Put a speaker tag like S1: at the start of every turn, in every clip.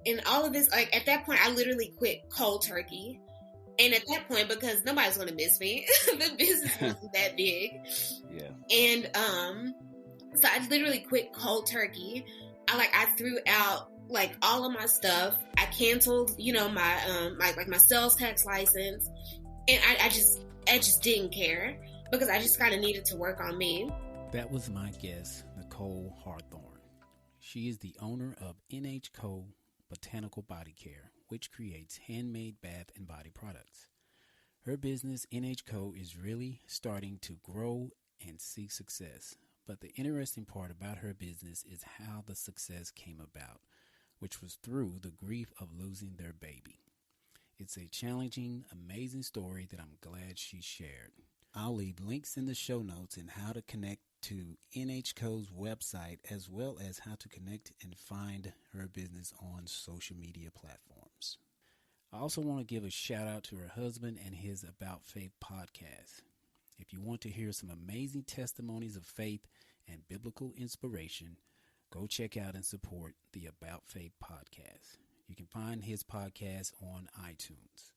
S1: And all of this, like at that point, I literally quit cold turkey. And at that point, because nobody's going to miss me, the business wasn't that big.
S2: Yeah.
S1: And so I literally quit cold turkey. I threw out like all of my stuff. I canceled, my sales tax license, and I just didn't care because I just kind of needed to work on me.
S2: That was my guest, Nicole Hawthorne. She is the owner of NHCO Botanical Bodycare, which creates handmade bath and body products. Her business, NHCO, is really starting to grow and see success. But the interesting part about her business is how the success came about, which was through the grief of losing their baby. It's a challenging, amazing story that I'm glad she shared. I'll leave links in the show notes and how to connect to NHCO's website, as well as how to connect and find her business on social media platforms. I also want to give a shout out to her husband and his About Faith podcast. If you want to hear some amazing testimonies of faith and biblical inspiration, go check out and support the About Faith podcast. You can find his podcast on iTunes.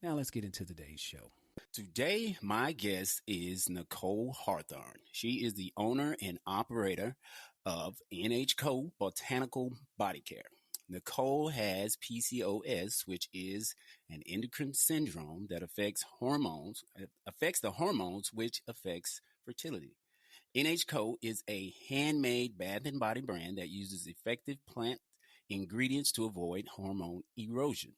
S2: Now let's get into today's show. Today, my guest is Nicole Hawthorne. She is the owner and operator of NHCO Botanical Bodycare. Nicole has PCOS, which is an endocrine syndrome that affects the hormones, which affects fertility. NHCO is a handmade bath and body brand that uses effective plant ingredients to avoid hormone erosion.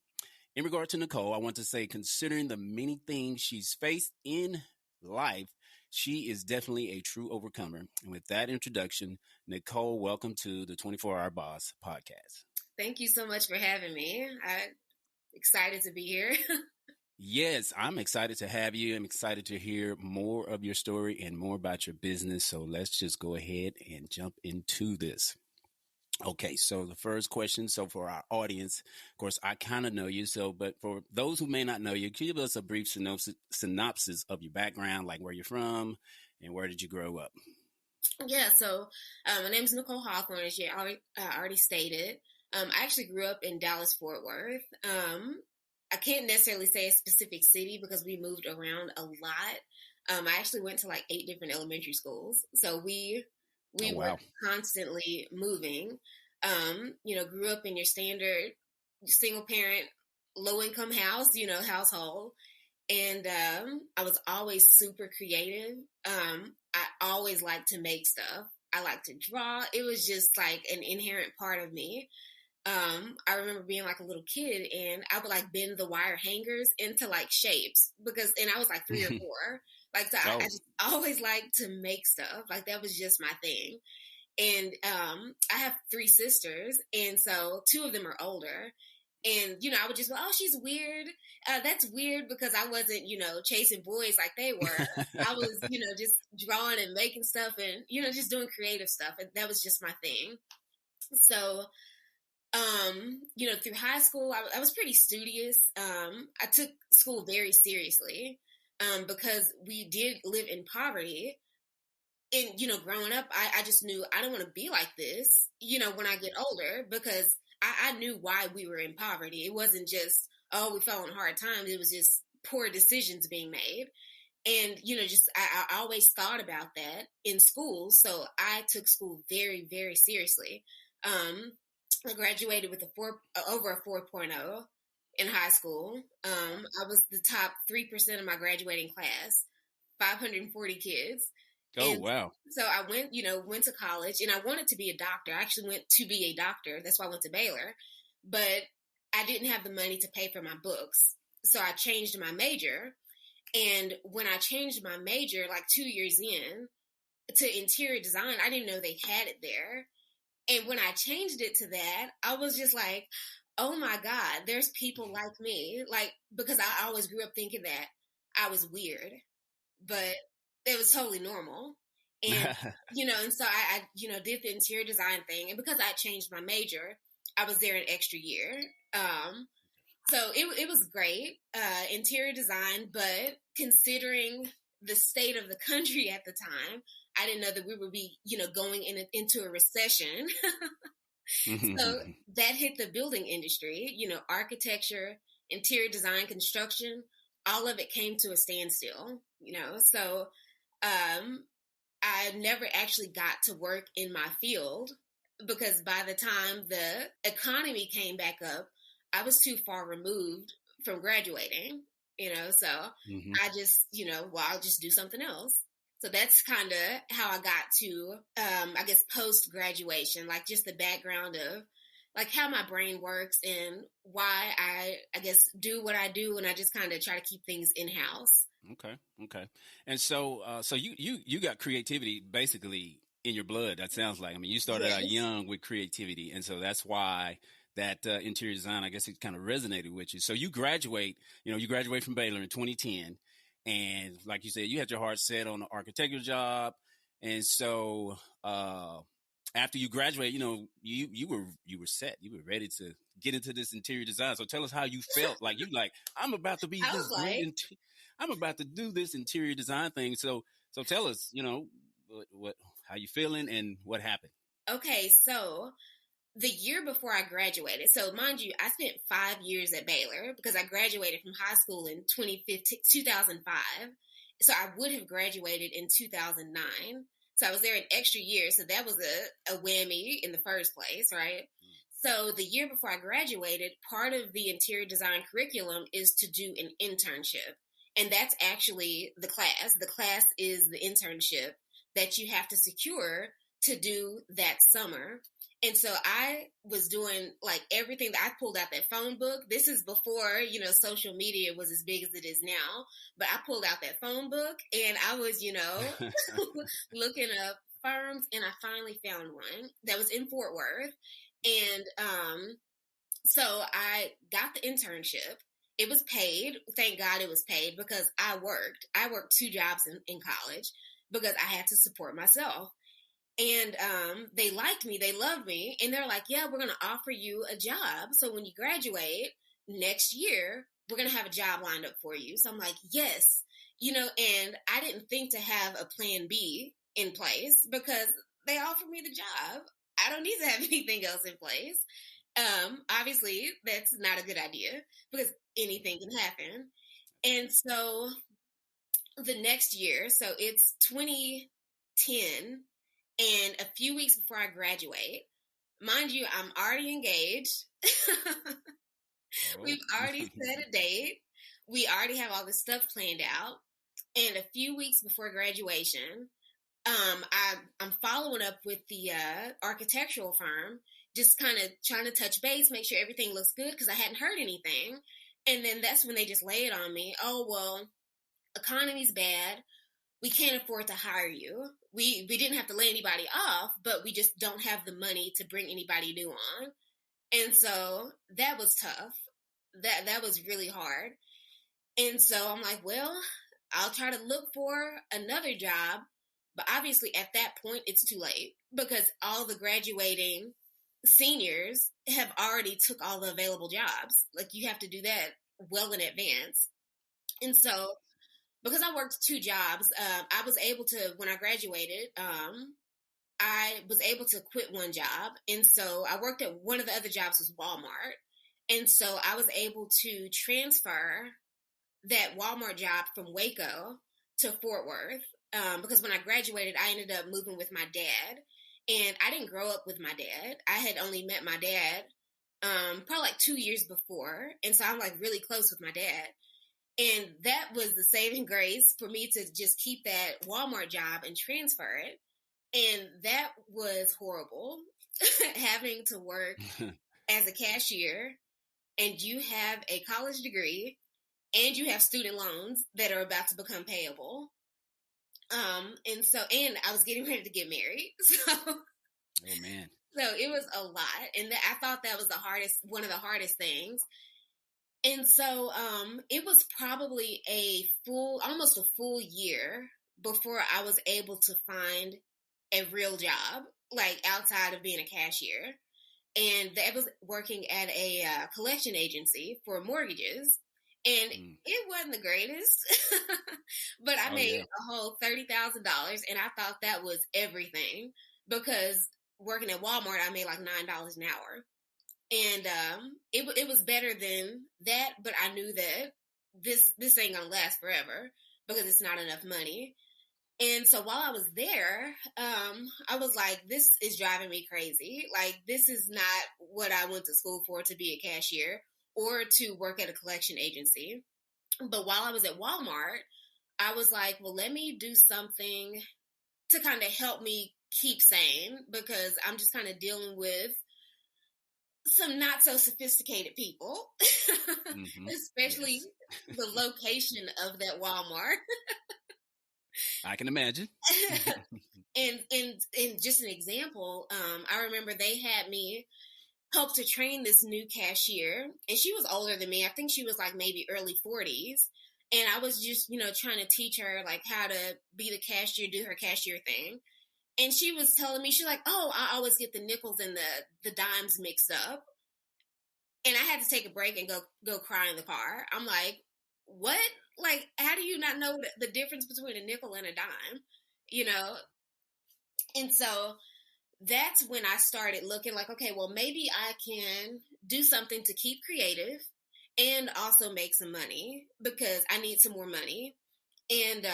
S2: In regard to Nicole, I want to say, considering the many things she's faced in life, she is definitely a true overcomer. And with that introduction, Nicole, welcome to the 24-Hour Boss podcast.
S1: Thank you so much for having me. I'm excited to be here.
S2: Yes, I'm excited to have you. I'm excited to hear more of your story and more about your business. So let's just go ahead and jump into this. Okay, so the first question, so for our audience, of course, I kind of know you, but for those who may not know you, can you give us a brief synopsis of your background, like where you're from and where did you grow up?
S1: Yeah, so my name is Nicole Hawthorne, as you already stated. I actually grew up in Dallas-Fort Worth. I can't necessarily say a specific city because we moved around a lot. I actually went to like 8 different elementary schools, so we were constantly moving. Grew up in your standard single parent, low income household. And I was always super creative. I always liked to make stuff. I like to draw. It was just like an inherent part of me. I remember being like a little kid and I would like bend the wire hangers into like shapes and I was like 3 or 4. I just always liked to make stuff. Like that was just my thing. And I have 3 sisters, and so 2 of them are older. And, I would just go, oh, she's weird. That's weird because I wasn't, chasing boys like they were. I was, just drawing and making stuff and, just doing creative stuff. And that was just my thing. So, through high school, I was pretty studious. I took school very seriously because we did live in poverty. And, growing up, I just knew I don't want to be like this, when I get older, because I knew why we were in poverty. It wasn't just, oh, we fell on hard times. It was just poor decisions being made. And, I always thought about that in school. So I took school very, very seriously. I graduated with over a 4.0 in high school. I was the top 3% of my graduating class, 540 kids.
S2: Oh, wow.
S1: So I went to college and I wanted to be a doctor. I actually went to be a doctor. That's why I went to Baylor. But I didn't have the money to pay for my books. So I changed my major. And when I changed my major, like 2 years in to interior design, I didn't know they had it there. And when I changed it to that, I was just like, oh my God, there's people like me. Like, because I always grew up thinking that I was weird, but it was totally normal. And, and so I did the interior design thing. And because I changed my major, I was there an extra year. So it was great, interior design, but considering the state of the country at the time, I didn't know that we would be, going into a recession. So that hit the building industry, architecture, interior design, construction, all of it came to a standstill, So I never actually got to work in my field because by the time the economy came back up, I was too far removed from graduating, so I just, I'll just do something else. So that's kind of how I got to, I guess, post graduation, like just the background of like how my brain works and why I guess, do what I do. And I just kind of try to keep things in house.
S2: Okay. And so, so you got creativity basically in your blood. That sounds like. I mean, you started out young with creativity, and so that's why that interior design, I guess, it kind of resonated with you. So you graduate from Baylor in 2010, and like you said, you had your heart set on an architectural job, and so after you graduate, you were set, you were ready to get into this interior design. So tell us how you felt. Like I'm about to be this great. I'm about to do this interior design thing. So tell us, what how you feeling and what happened.
S1: Okay, so the year before I graduated, so mind you, I spent 5 years at Baylor because I graduated from high school in 2005. So I would have graduated in 2009. So I was there an extra year. So that was a whammy in the first place, right? So the year before I graduated, part of the interior design curriculum is to do an internship. And that's actually the class. The class is the internship that you have to secure to do that summer. And so I was doing like everything that I pulled out that phone book. This is before, social media was as big as it is now. But I pulled out that phone book and I was, looking up firms, and I finally found one that was in Fort Worth. And so I got the internship. It was paid. Thank God it was paid because I worked 2 jobs in college because I had to support myself. And they liked me. They loved me. And they're like, yeah, we're going to offer you a job. So when you graduate next year, we're going to have a job lined up for you. So I'm like, yes, and I didn't think to have a plan B in place because they offered me the job. I don't need to have anything else in place. Obviously, that's not a good idea because anything can happen. And so the next year, so it's 2010, and a few weeks before I graduate, mind you, I'm already engaged. We've already set a date. We already have all this stuff planned out. And a few weeks before graduation, I'm following up with the architectural firm, just kind of trying to touch base, make sure everything looks good because I hadn't heard anything. And then that's when they just lay it on me. Oh, well, economy's bad. We can't afford to hire you. We didn't have to lay anybody off, but we just don't have the money to bring anybody new on. And so that was tough. That was really hard. And so I'm like, well, I'll try to look for another job. But obviously at that point, it's too late because all the graduating seniors have already took all the available jobs. Like you have to do that well in advance. And so because I worked 2 jobs, I was able to, when I graduated, I was able to quit one job. And so I worked at one of the other jobs was Walmart. And so I was able to transfer that Walmart job from Waco to Fort Worth. Because when I graduated, I ended up moving with my dad. And I didn't grow up with my dad. I had only met my dad probably like 2 years before. And so I'm like really close with my dad. And that was the saving grace for me to just keep that Walmart job and transfer it. And that was horrible, having to work as a cashier and you have a college degree and you have student loans that are about to become payable. And I was getting ready to get married. So,
S2: oh man.
S1: So it was a lot. And I thought that was one of the hardest things. And so, it was probably almost a full year before I was able to find a real job, like outside of being a cashier. And that was working at a collection agency for mortgages. And it wasn't the greatest, but I made a whole $30,000, and I thought that was everything because working at Walmart, I made like $9 an hour. And it was better than that, but I knew that this ain't gonna last forever because it's not enough money. And so while I was there, I was like, this is driving me crazy. Like, this is not what I went to school for, to be a cashier or to work at a collection agency. But while I was at Walmart, I was like, well, let me do something to kind of help me keep sane, because I'm just kind of dealing with some not so sophisticated people, especially the location of that Walmart.
S2: I can imagine.
S1: and just an example, I remember they had me help to train this new cashier, and she was older than me. I think she was like maybe early 40s. And I was just, trying to teach her like how to be the cashier, do her cashier thing. And she was telling me, she's like, oh, I always get the nickels and the dimes mixed up. And I had to take a break and go cry in the car. I'm like, what? Like, how do you not know the difference between a nickel and a dime? And so that's when I started looking like, okay, well, maybe I can do something to keep creative and also make some money, because I need some more money. And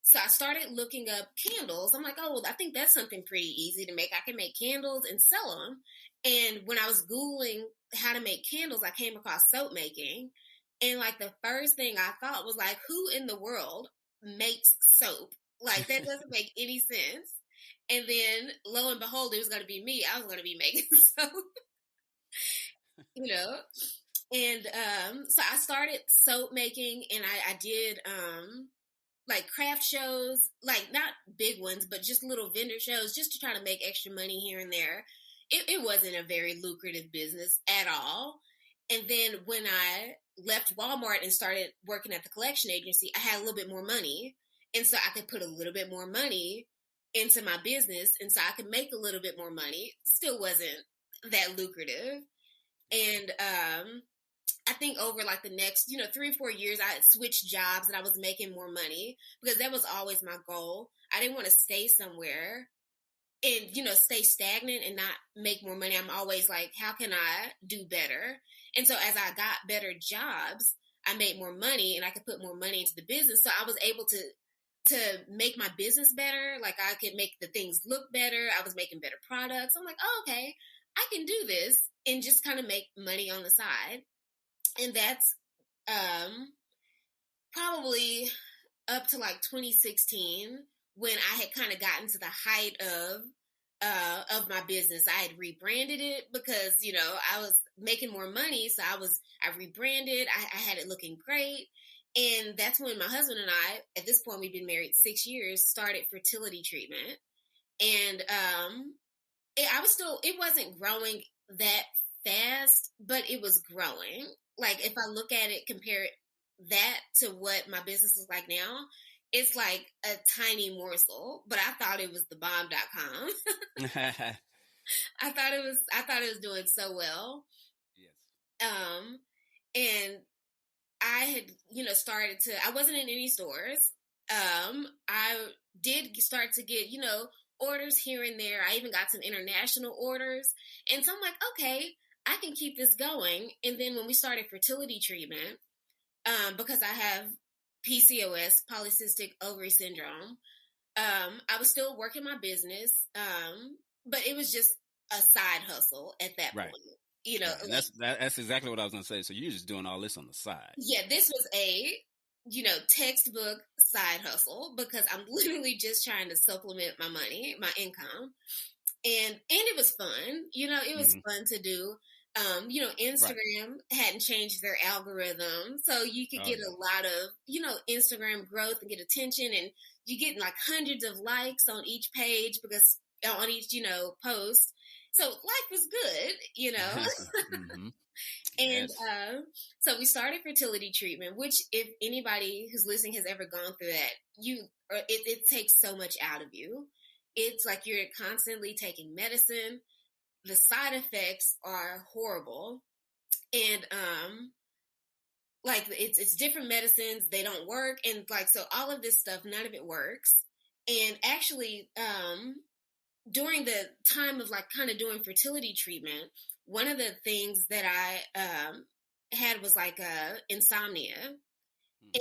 S1: so I started looking up candles. I'm like, oh, well, I think that's something pretty easy to make. I can make candles and sell them. And when I was Googling how to make candles, I came across soap making. And like the first thing I thought was like, who in the world makes soap? Like, that doesn't make any sense. And then lo and behold, it was going to be me. I was going to be making soap, And so I started soap making, and I did like craft shows, like not big ones, but just little vendor shows, just to try to make extra money here and there. It wasn't a very lucrative business at all. And then when I left Walmart and started working at the collection agency, I had a little bit more money. And so I could put a little bit more money into my business. And so I could make a little bit more money. Still wasn't that lucrative. And I think over like the next, 3 or 4 years, I had switched jobs and I was making more money, because that was always my goal. I didn't want to stay somewhere and, stay stagnant and not make more money. I'm always like, how can I do better? And so as I got better jobs, I made more money and I could put more money into the business. So I was able to make my business better. Like, I could make the things look better. I was making better products. I'm like, oh, okay, I can do this and just kind of make money on the side. And that's probably up to like 2016, when I had kind of gotten to the height of my business. I had rebranded it because, I was making more money. So I rebranded. I had it looking great. And that's when my husband and I, at this point, we've been married 6 years, started fertility treatment. And it wasn't growing that fast, but it was growing. Like, if I look at it, compare that to what my business is like now, it's like a tiny morsel. But I thought it was the bomb.com. I thought it was doing so well. Yes. And I had, I wasn't in any stores. I did start to get, orders here and there. I even got some international orders. And so I'm like, okay, I can keep this going. And then when we started fertility treatment, because I have PCOS, polycystic ovary syndrome, I was still working my business, but it was just a side hustle at that point.
S2: Right. That's exactly what I was going to say. So you're just doing all this on the side.
S1: Yeah, this was a, textbook side hustle, because I'm literally just trying to supplement my money, my income. And it was fun. It was fun to do. Instagram hadn't changed their algorithm, so you could get a lot of, Instagram growth and get attention, and you get like hundreds of likes on each page, because on each, post. So life was good,
S2: Mm-hmm.
S1: And so we started fertility treatment, which, if anybody who's listening has ever gone through that, it takes so much out of you. It's like you're constantly taking medicine. The side effects are horrible. And like it's different medicines, they don't work, and like, so all of this stuff, none of it works. And actually, during the time of like kind of doing fertility treatment, one of the things that I had was like insomnia,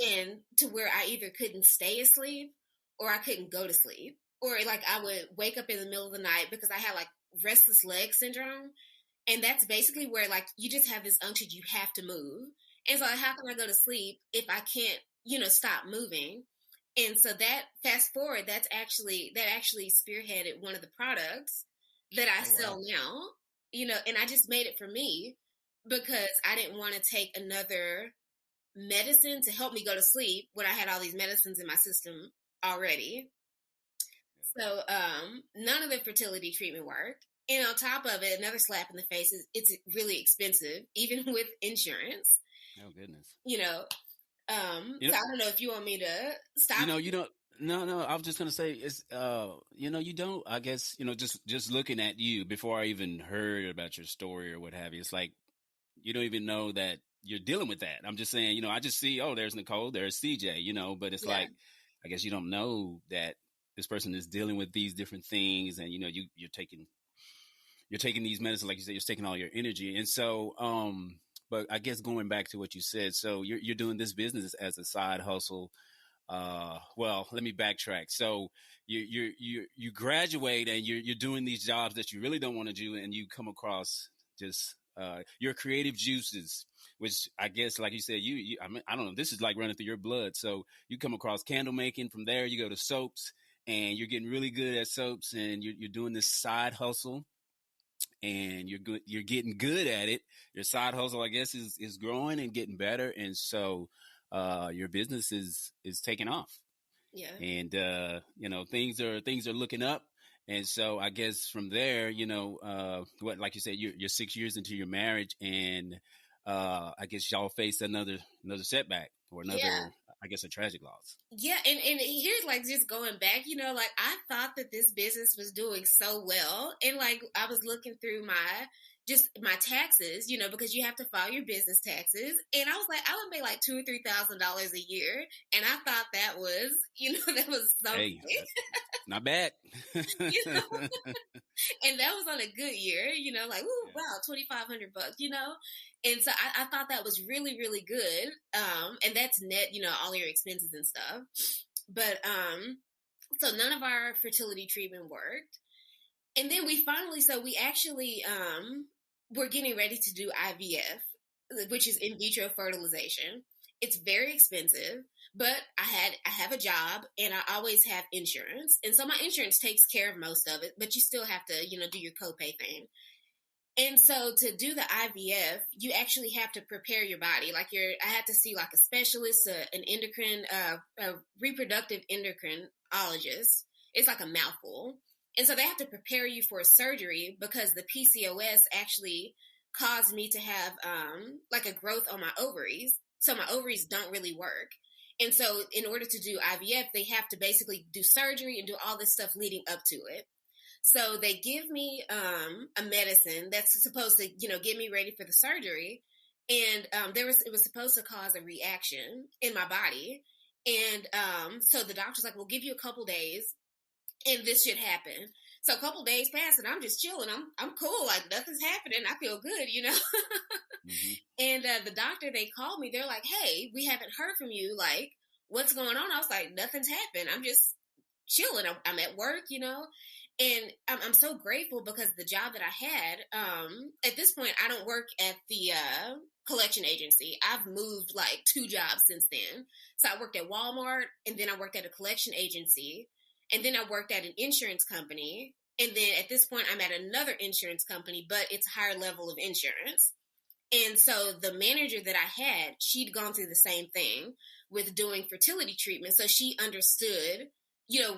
S1: and to where I either couldn't stay asleep or I couldn't go to sleep, or like I would wake up in the middle of the night because I had like restless leg syndrome. And that's basically where like you just have this unction, you have to move. And so how can I go to sleep if I can't, stop moving? And so that fast forward, that actually spearheaded one of the products that I sell now, and I just made it for me because I didn't want to take another medicine to help me go to sleep when I had all these medicines in my system already. So none of the fertility treatment worked. And on top of it, another slap in the face is it's really expensive, even with insurance.
S2: Oh, goodness.
S1: So I don't know if you want me to stop.
S2: You don't. No. I was just gonna say it's. You don't. I guess just looking at you before I even heard about your story or what have you. It's like you don't even know that you're dealing with that. I'm just saying. I just see. Oh, there's Nicole. There's CJ. But it's like I guess you don't know that this person is dealing with these different things, and you're taking these medicines, like you said, you're taking all your energy, and so But I guess going back to what you said, so you're doing this business as a side hustle. Well, let me backtrack. So you graduate and you're doing these jobs that you really don't want to do, and you come across just your creative juices, which I guess, like you said, I mean, I don't know, this is like running through your blood. So you come across candle making. From there, you go to soaps, and you're getting really good at soaps, and you're doing this side hustle. And you're getting good at it. Your side hustle, I guess, is growing and getting better. And so, your business is taking off.
S1: Yeah.
S2: And, things are looking up. And so I guess from there, like you said, you're 6 years into your marriage, and, I guess y'all face another setback or another, I guess, a tragic loss.
S1: Yeah. And here's like just going back, like I thought that this business was doing so well. And like I was looking through my taxes, because you have to file your business taxes. And I was like, I would make like $2,000 or $3,000 a year. And I thought that was, that was something.
S2: Hey, not bad.
S1: And that was on a good year, like, ooh, wow, $2,500, And so I thought that was really, really good. And that's net, all your expenses and stuff. But, so none of our fertility treatment worked. And then we actually, we're getting ready to do IVF, which is in vitro fertilization. It's very expensive, but I have a job and I always have insurance. And so my insurance takes care of most of it, but you still have to, do your copay thing. And so to do the IVF, you actually have to prepare your body. Like I had to see like a specialist, an endocrine, a reproductive endocrinologist. It's like a mouthful. And so they have to prepare you for a surgery because the PCOS actually caused me to have like a growth on my ovaries. So my ovaries don't really work. And so in order to do IVF, they have to basically do surgery and do all this stuff leading up to it. So they give me a medicine that's supposed to, get me ready for the surgery. And it was supposed to cause a reaction in my body. And so the doctor's like, we'll give you a couple days and this should happen. So a couple days pass and I'm just chilling. I'm cool. Like nothing's happening. I feel good,
S2: Mm-hmm.
S1: And the doctor, they called me. They're like, hey, we haven't heard from you. Like, what's going on? I was like, nothing's happened. I'm just chilling. I'm at work, And I'm so grateful because the job that I had, at this point, I don't work at the collection agency. I've moved like 2 jobs since then. So I worked at Walmart, and then I worked at a collection agency, and then I worked at an insurance company. And then at this point, I'm at another insurance company, but it's a higher level of insurance. And so the manager that I had, she'd gone through the same thing with doing fertility treatment. So she understood,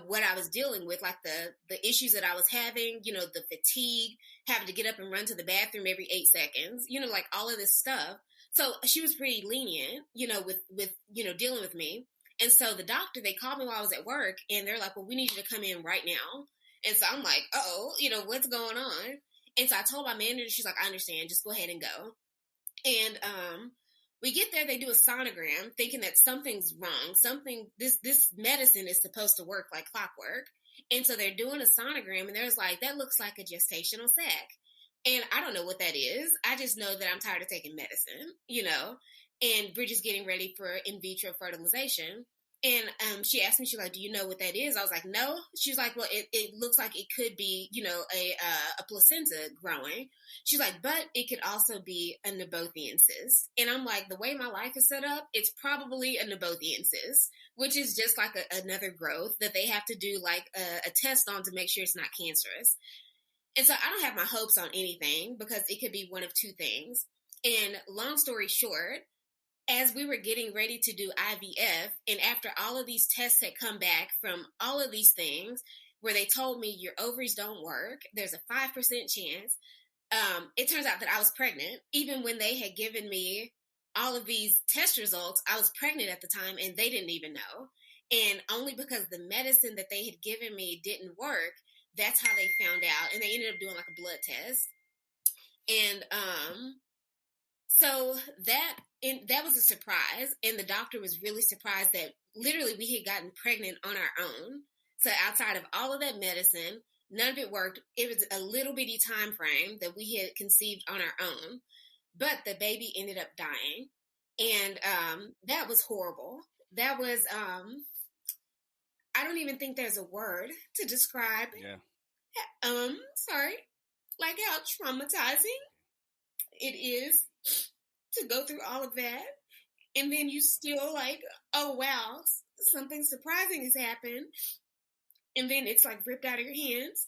S1: what I was dealing with, like the issues that I was having, the fatigue, having to get up and run to the bathroom every 8 seconds, like all of this stuff. So she was pretty lenient, with dealing with me. And so the doctor, they called me while I was at work, and they're like, well, we need you to come in right now. And so I'm like, oh, what's going on? And so I told my manager, she's like, I understand, just go ahead and go. And we get there, they do a sonogram thinking that something's wrong. This medicine is supposed to work like clockwork. And so they're doing a sonogram, and there's like, that looks like a gestational sac. And I don't know what that is. I just know that I'm tired of taking medicine, and we're just getting ready for in vitro fertilization. And she asked me, she's like, do you know what that is? I was like, no. She's like, well, it looks like it could be, a placenta growing. She's like, but it could also be a Nabothian cyst. And I'm like, the way my life is set up, it's probably a Nabothian cyst, which is just like another growth that they have to do like a test on to make sure it's not cancerous. And so I don't have my hopes on anything because it could be one of two things. And long story short, as we were getting ready to do IVF, and after all of these tests had come back from all of these things, where they told me your ovaries don't work, there's a 5% chance, it turns out that I was pregnant. Even when they had given me all of these test results, I was pregnant at the time, and they didn't even know. And only because the medicine that they had given me didn't work, that's how they found out. And they ended up doing like a blood test. And so that was a surprise, and the doctor was really surprised that literally we had gotten pregnant on our own. So outside of all of that medicine, none of it worked. It was a little bitty time frame that we had conceived on our own, but the baby ended up dying, and that was horrible. That was I don't even think there's a word to describe.
S2: Yeah.
S1: Sorry, like how traumatizing it is to go through all of that, and then you still like, oh wow, something surprising has happened, and then it's like ripped out of your hands.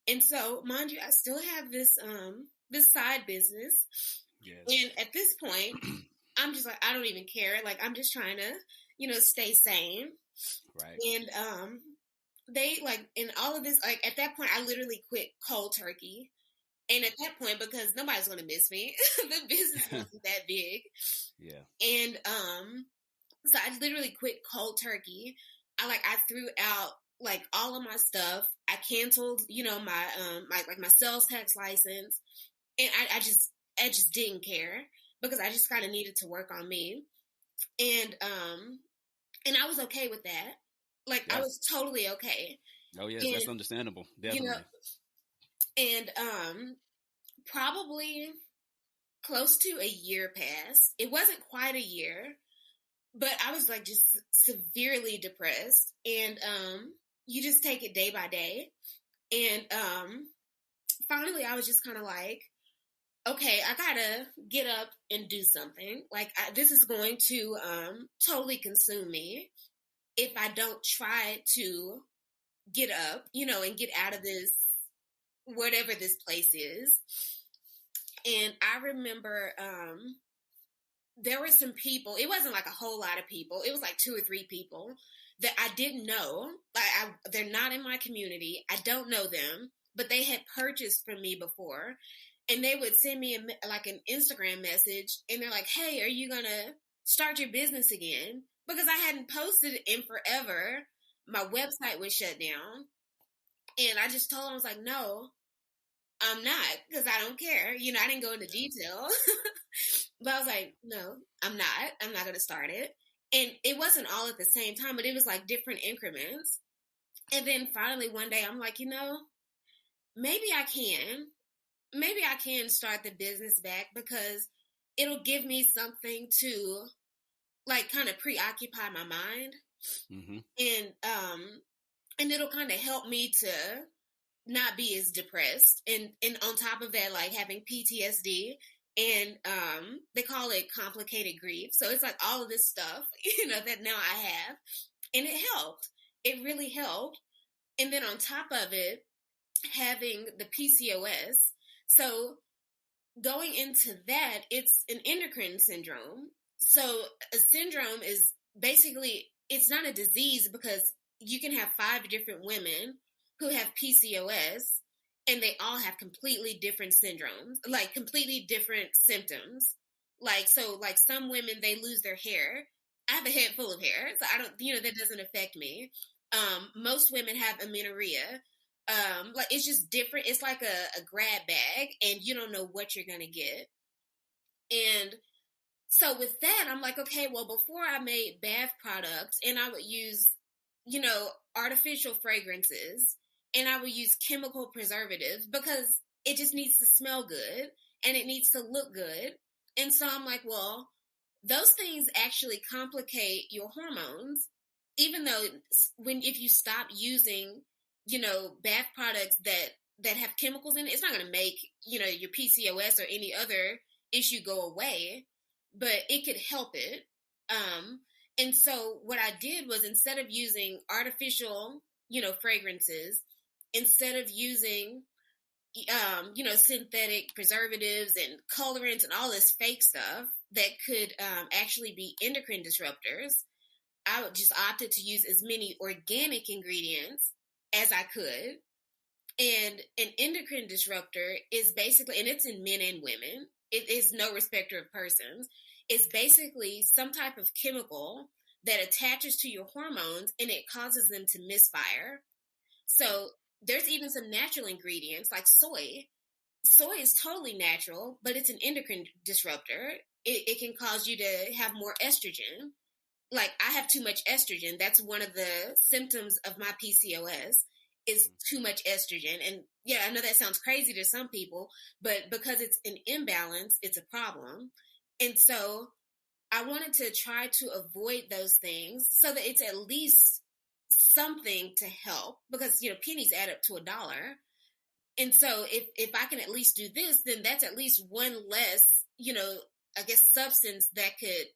S1: And so, mind you, I still have this side business.
S2: Yes.
S1: And at this point, I'm just like, I don't even care. Like, I'm just trying to, stay sane.
S2: Right.
S1: And they like in all of this, like at that point, I literally quit cold turkey. And at that point, because nobody's going to miss me, the business wasn't that big.
S2: Yeah.
S1: And so I literally quit cold turkey. I threw out like all of my stuff. I canceled, my sales tax license, and I just didn't care because I just kind of needed to work on me, and I was okay with that. Like I was totally okay.
S2: Oh yes, that's understandable. Definitely.
S1: And probably close to a year passed. It wasn't quite a year, but I was like just severely depressed. And you just take it day by day. And finally I was just kind of like, okay, I gotta get up and do something. Like this is going to totally consume me if I don't try to get up, and get out of this, whatever this place is. And I remember there were some people, it wasn't like a whole lot of people, it was like 2 or 3 people that I didn't know. Like they're not in my community, I don't know them, but they had purchased from me before, and they would send me an Instagram message, and they're like, hey, are you gonna start your business again? Because I hadn't posted in forever. My website was shut down, and I just told them, I was like, no, I'm not, because I don't care. I didn't go into detail. But I was like, no, I'm not going to start it. And it wasn't all at the same time, but it was like different increments. And then finally one day I'm like, maybe I can start the business back, because it'll give me something to like kind of preoccupy my mind. Mm-hmm. And it'll kind of help me to not be as depressed, and on top of that, like having PTSD, and they call it complicated grief. So it's like all of this stuff, that now I have, and it helped. It really helped. And then on top of it, having the PCOS. So going into that, it's an endocrine syndrome. So a syndrome is basically, it's not a disease, because you can have 5 different women who have PCOS, and they all have completely different syndromes, like completely different symptoms. Like, so like some women, they lose their hair. I have a head full of hair, so I don't, that doesn't affect me. Most women have amenorrhea. Like it's just different. It's like a grab bag, and you don't know what you're going to get. And so with that, I'm like, okay, well, before I made bath products, and I would use artificial fragrances, and I would use chemical preservatives because it just needs to smell good and it needs to look good. And so I'm like, well, those things actually complicate your hormones, even though if you stop using, bath products that have chemicals in it, it's not going to make, your PCOS or any other issue go away, but it could help it. And so what I did was, instead of using artificial, fragrances, instead of using, synthetic preservatives and colorants and all this fake stuff that could actually be endocrine disruptors, I just opted to use as many organic ingredients as I could. And an endocrine disruptor is basically, and it's in men and women, it is no respecter of persons. It's basically some type of chemical that attaches to your hormones and it causes them to misfire. So there's even some natural ingredients like soy. Soy is totally natural, but it's an endocrine disruptor. It can cause you to have more estrogen. Like, I have too much estrogen. That's one of the symptoms of my PCOS, is too much estrogen. And yeah, I know that sounds crazy to some people, but because it's an imbalance, it's a problem. And so I wanted to try to avoid those things so that it's at least something to help, because, pennies add up to $1. And so if I can at least do this, then that's at least one less, I guess, substance that could,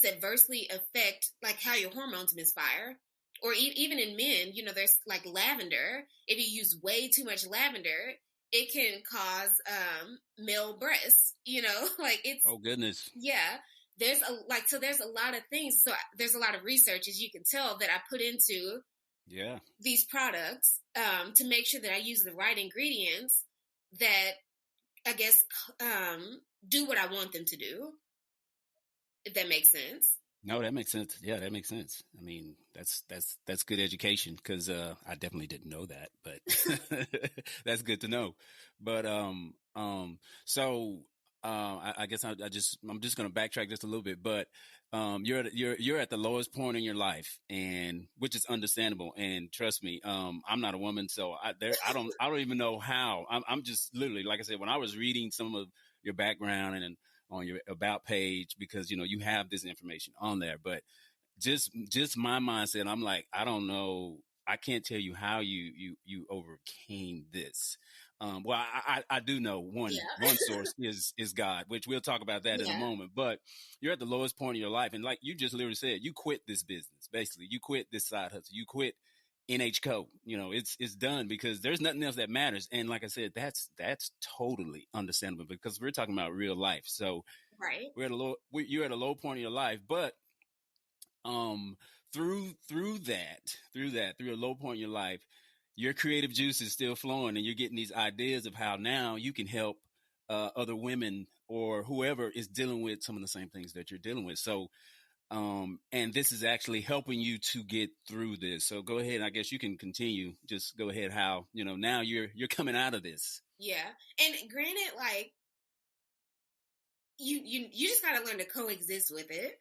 S1: adversely affect like how your hormones misfire. Or even in men, there's like lavender. If you use way too much lavender, it can cause male breasts, like it's.
S2: Oh, goodness.
S1: Yeah. There's a lot of things. So there's a lot of research, as you can tell, that I put into these products to make sure that I use the right ingredients that, I guess, do what I want them to do, if that makes sense.
S2: No, that makes sense. Yeah, that makes sense. I mean, that's good education, because I definitely didn't know that, but that's good to know. But I guess I'm just going to backtrack just a little bit. But you're at the lowest point in your life, and which is understandable. And trust me, I'm not a woman, so I don't even know how. I'm just literally, like I said, when I was reading some of your background and on your about page, because you have this information on there, but just my mindset, I'm like, I don't know, I can't tell you how you overcame this. Well, I do know one source is God, which we'll talk about that in a moment. But you're at the lowest point of your life, and like you just literally said, you quit this business. Basically, you quit this side hustle. You quit NHCO. It's done, because there's nothing else that matters. And like I said, that's totally understandable, because we're talking about real life. So
S1: right,
S2: you're at a low point in your life, but through a low point in your life, your creative juice is still flowing, and you're getting these ideas of how now you can help other women or whoever is dealing with some of the same things that you're dealing with. So, and this is actually helping you to get through this. So go ahead. I guess you can continue. Just go ahead. How, now you're coming out of this.
S1: Yeah. And granted, like, you just got to learn to coexist with it.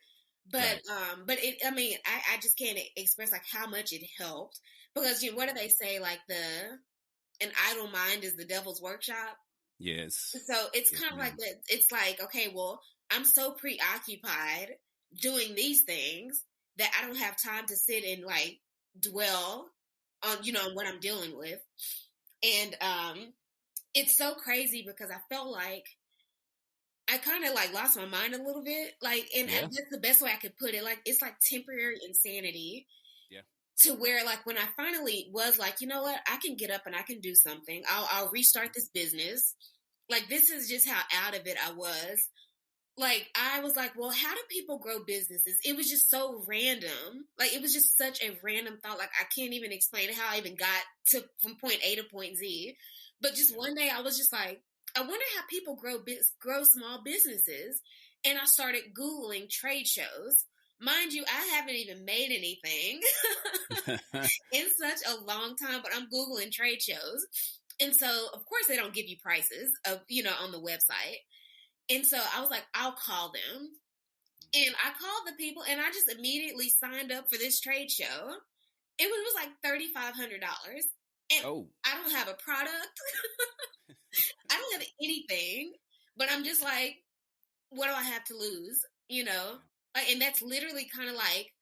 S1: But, right. But it, I mean, I just can't express like how much it helped, because, what do they say? Like an idle mind is the devil's workshop.
S2: Yes.
S1: So it's kind of like that. It's like, okay, well, I'm so preoccupied doing these things that I don't have time to sit and like dwell on, on what I'm dealing with. And, it's so crazy, because I felt like I kind of like lost my mind a little bit. Like, and that's the best way I could put it. Like, it's like temporary insanity.
S2: Yeah.
S1: To where, like, when I finally was like, you know what, I can get up and I can do something. I'll restart this business. Like, this is just how out of it I was. Like, I was like, well, how do people grow businesses? It was just so random. Like, it was just such a random thought. Like, I can't even explain how I even got from point A to point Z. But just one day I was just like, I wonder how people grow small businesses. And I started Googling trade shows. Mind you, I haven't even made anything in such a long time, but I'm Googling trade shows. And so, of course, they don't give you prices of, on the website. And so I was like, I'll call them. And I called the people and I just immediately signed up for this trade show. It was like $3,500. And I don't have a product. I don't have anything. But I'm just like, what do I have to lose? You know? And that's literally kind of like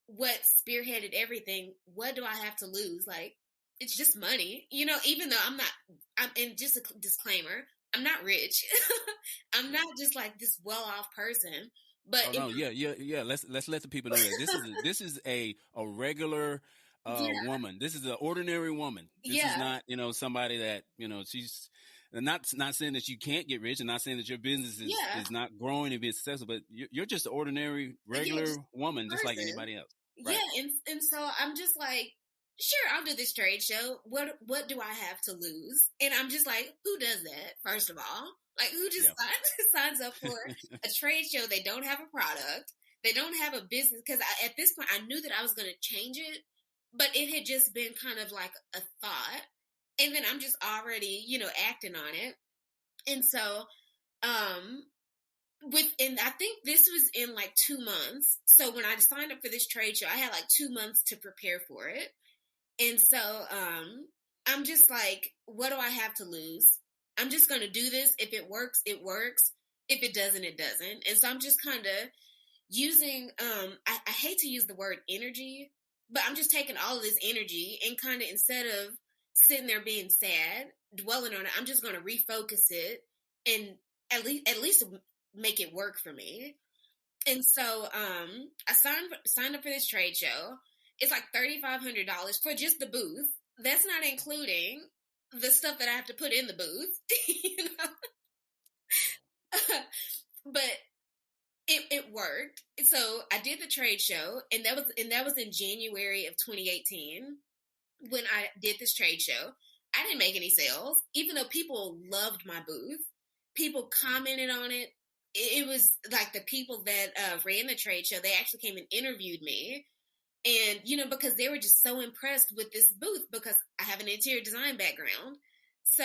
S1: what spearheaded everything. What do I have to lose? Like, it's just money. You know, even though and just a disclaimer, I'm not rich. I'm not just like this well-off person. But
S2: yeah. Let's let the people know that this is a regular woman. This is an ordinary woman. This is not, somebody that, she's not saying that you can't get rich and not saying that your business is not growing and being successful, but you're just an ordinary, regular woman, just like anybody else. Right?
S1: Yeah. And so I'm just like, sure, I'll do this trade show. What do I have to lose? And I'm just like, who does that? First of all, like who just signs up for a trade show? They don't have a product. They don't have a business. Because at this point, I knew that I was going to change it, but it had just been kind of like a thought. And then I'm just already, acting on it. And so, and I think this was in like 2 months. So when I signed up for this trade show, I had like 2 months to prepare for it. And so, I'm just like, what do I have to lose? I'm just going to do this. If it works, it works. If it doesn't, it doesn't. And so I'm just kind of using, I hate to use the word energy, but I'm just taking all of this energy and kind of, instead of sitting there being sad, dwelling on it, I'm just going to refocus it and at least make it work for me. And so, I signed up for this trade show. It's like $3,500 for just the booth. That's not including the stuff that I have to put in the booth, But it worked. So I did the trade show, and that was in January of 2018 when I did this trade show. I didn't make any sales, even though people loved my booth. People commented on it. It was like the people that ran the trade show, they actually came and interviewed me. And, because they were just so impressed with this booth because I have an interior design background. So,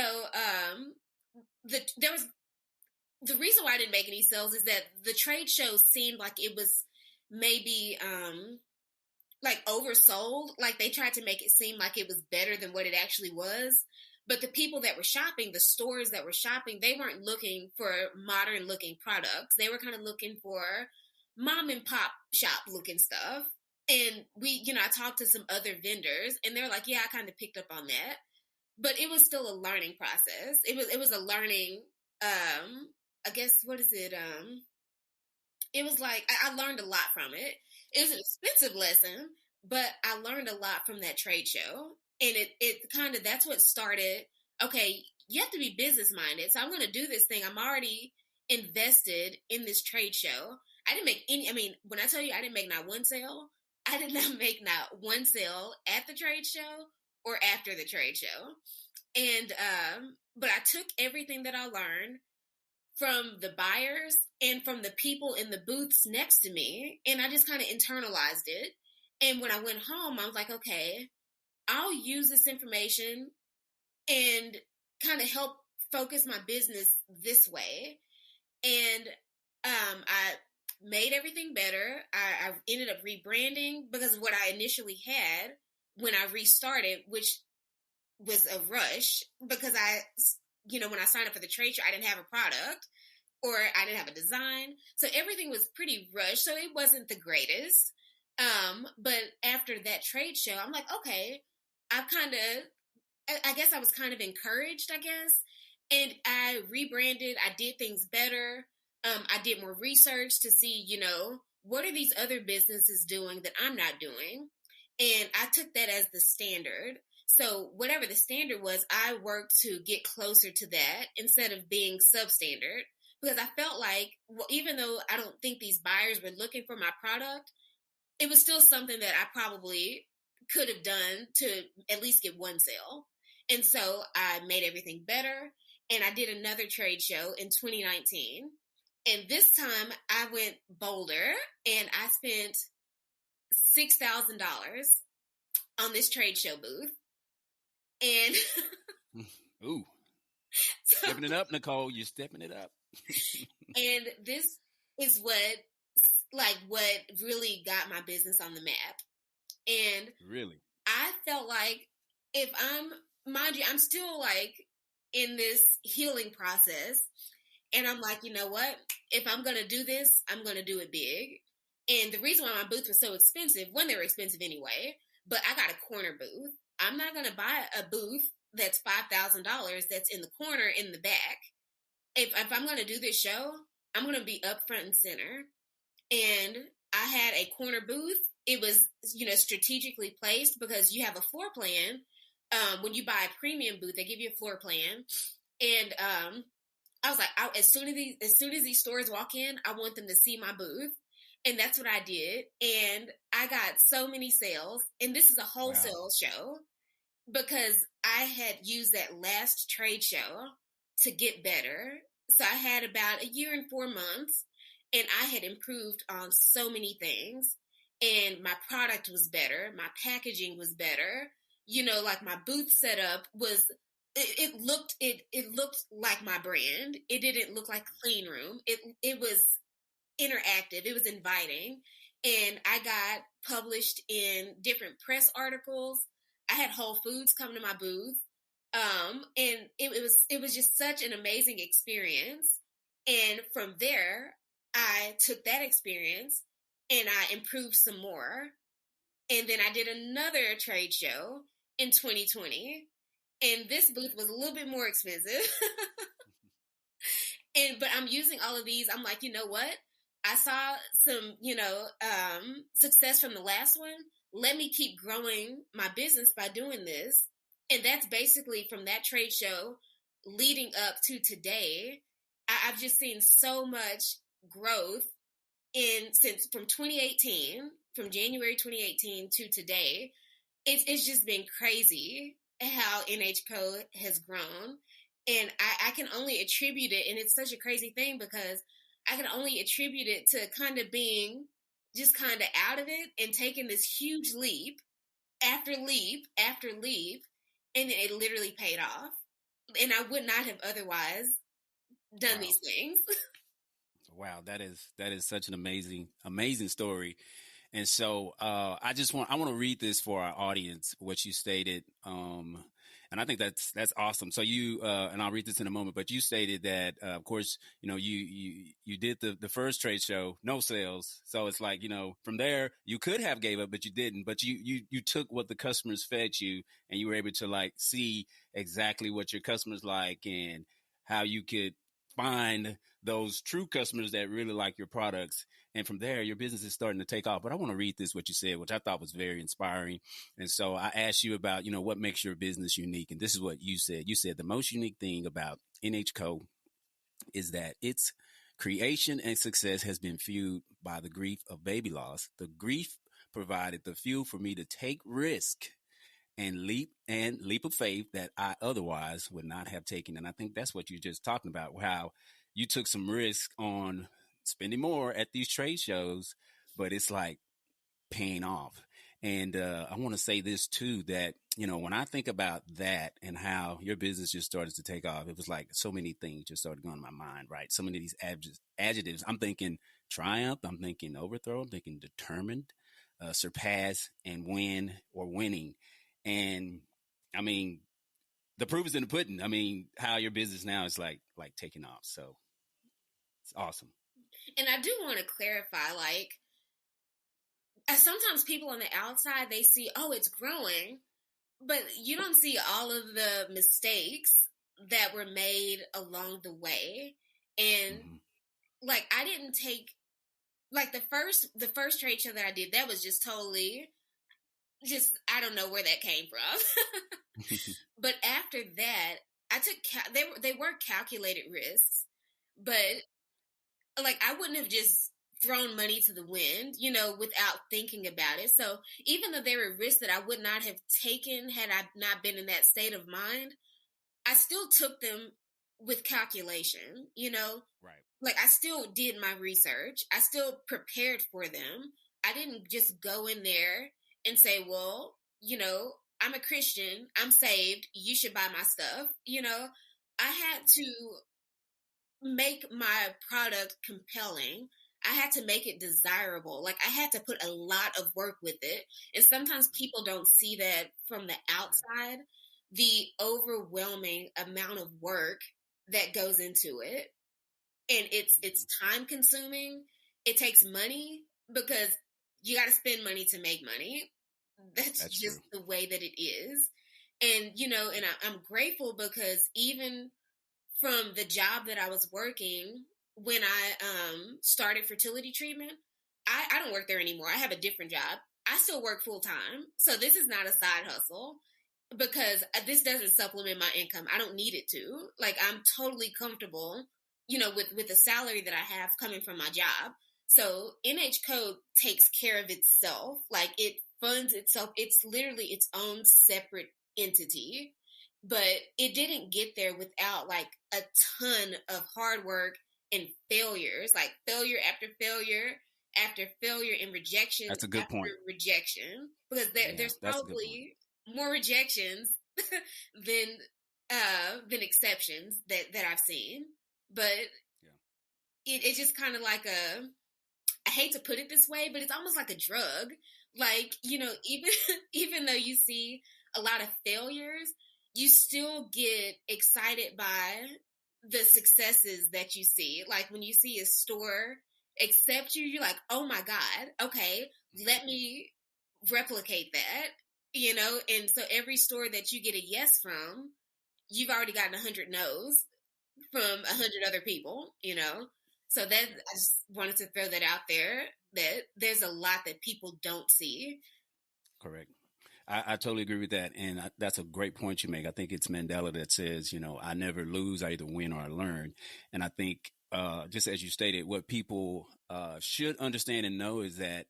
S1: the reason why I didn't make any sales is that the trade show seemed like it was maybe, like oversold. Like they tried to make it seem like it was better than what it actually was. But the people that were shopping, the stores that were shopping, they weren't looking for modern looking products. They were kind of looking for mom and pop shop looking stuff. And I talked to some other vendors and they're like, yeah, I kind of picked up on that, but it was still a learning process. It was a learning, I guess, what is it? It was like, I learned a lot from it. It was an expensive lesson, but I learned a lot from that trade show. And it kind of, that's what started, okay, you have to be business minded. So I'm going to do this thing. I'm already invested in this trade show. I didn't make when I tell you I didn't make not one sale, I did not make not one sale at the trade show or after the trade show. And, but I took everything that I learned from the buyers and from the people in the booths next to me, and I just kind of internalized it. And when I went home, I was like, okay, I'll use this information and kind of help focus my business this way. And I made everything better. I ended up rebranding because of what I initially had when I restarted, which was a rush because when I signed up for the trade show, I didn't have a product or I didn't have a design. So everything was pretty rushed. So it wasn't the greatest. But after that trade show, I'm like, okay, I guess I was kind of encouraged, I guess. And I rebranded. I did things better. I did more research to see, what are these other businesses doing that I'm not doing? And I took that as the standard. So whatever the standard was, I worked to get closer to that instead of being substandard. Because I felt like, even though I don't think these buyers were looking for my product, it was still something that I probably could have done to at least get one sale. And so I made everything better. And I did another trade show in 2019. And this time I went bolder and I spent $6,000 on this trade show booth. And
S2: ooh, stepping it up, Nicole, you're stepping it up.
S1: And this is what like what really got my business on the map. And
S2: Really?
S1: I felt like if mind you, I'm still like in this healing process. And I'm like, you know what? If I'm going to do this, I'm going to do it big. And the reason why my booths were so expensive, when they were expensive anyway, but I got a corner booth. I'm not going to buy a booth that's $5,000 that's in the corner in the back. If I'm going to do this show, I'm going to be up front and center. And I had a corner booth. It was, strategically placed because you have a floor plan. When you buy a premium booth, they give you a floor plan. And I was like, as soon as these stores walk in, I want them to see my booth. And that's what I did. And I got so many sales. And this is a wholesale show because I had used that last trade show to get better. So I had about a year and 4 months, and I had improved on so many things. And my product was better. My packaging was better. Like my booth setup was, it looked like my brand. It didn't look like a clean room. It was interactive. It was inviting. And I got published in different press articles. I had Whole Foods come to my booth. And it was just such an amazing experience. And from there, I took that experience and I improved some more. And then I did another trade show in 2020. And this booth was a little bit more expensive. But I'm using all of these. I'm like, you know what? I saw some, success from the last one. Let me keep growing my business by doing this. And that's basically from that trade show leading up to today. I've just seen so much growth since from 2018, from January 2018 to today. It's just been crazy how NHCO has grown. And I can only attribute it, and it's such a crazy thing because I can only attribute it to kind of being just kind of out of it and taking this huge leap after leap after leap, and it literally paid off. And I would not have otherwise done these things.
S2: Wow, that is such an amazing story. And so I want to read this for our audience, what you stated. And I think that's awesome. So you, and I'll read this in a moment, but you stated that, of course, you did the first trade show, no sales. So it's like, from there you could have gave up, but you didn't, but you took what the customers fed you, and you were able to like see exactly what your customers like and how you could find those true customers that really like your products. And from there, your business is starting to take off. But I want to read this, what you said, which I thought was very inspiring. And so I asked you about, what makes your business unique. And this is what you said. You said the most unique thing about NHCO is that its creation and success has been fueled by the grief of baby loss. The grief provided the fuel for me to take risk and leap of faith that I otherwise would not have taken. And I think that's what you're just talking about, how you took some risk on spending more at these trade shows, but it's like paying off. And I want to say this too, that, when I think about that and how your business just started to take off, it was like so many things just started going in my mind, right? So many of these adjectives. I'm thinking triumph, I'm thinking overthrow, I'm thinking determined, surpass, and win or winning. And I mean, the proof is in the pudding. I mean, how your business now is like taking off. So it's awesome.
S1: And I do want to clarify, like, sometimes people on the outside, they see, oh, it's growing, but you don't see all of the mistakes that were made along the way. And like, I didn't take, like, the first trade show that I did, that was just totally just, I don't know where that came from. But after that, I took, they were calculated risks, but like, I wouldn't have just thrown money to the wind, without thinking about it. So even though there were risks that I would not have taken had I not been in that state of mind, I still took them with calculation,
S2: Right.
S1: Like, I still did my research. I still prepared for them. I didn't just go in there and say, well, I'm a Christian, I'm saved, you should buy my stuff. I had to make my product compelling. I had to make it desirable. Like, I had to put a lot of work with it. And sometimes people don't see that from the outside, the overwhelming amount of work that goes into it. And it's time consuming. It takes money because you got to spend money to make money. That's just true. The way that it is. And, and I'm grateful because even from the job that I was working when I started fertility treatment, I don't work there anymore. I have a different job. I still work full time. So this is not a side hustle because this doesn't supplement my income. I don't need it to. Like, I'm totally comfortable, with the salary that I have coming from my job. So NHCO takes care of itself. Like, it funds itself. It's literally its own separate entity. But it didn't get there without like a ton of hard work and failures, like failure after failure after failure and rejection.
S2: That's a good point.
S1: Rejection, because there's probably more rejections than exceptions that I've seen. But it's just kind of like I hate to put it this way, but it's almost like a drug. Like, even though you see a lot of failures, you still get excited by the successes that you see. Like, when you see a store accept you, you're like, oh my God, okay, let me replicate that, and so every store that you get a yes from, you've already gotten 100 no's from 100 other people, so that I just wanted to throw that out there, that there's a lot that people don't see.
S2: Correct. I totally agree with that. And that's a great point you make. I think it's Mandela that says, I never lose, I either win or I learn. And I think, just as you stated, what people should understand and know is that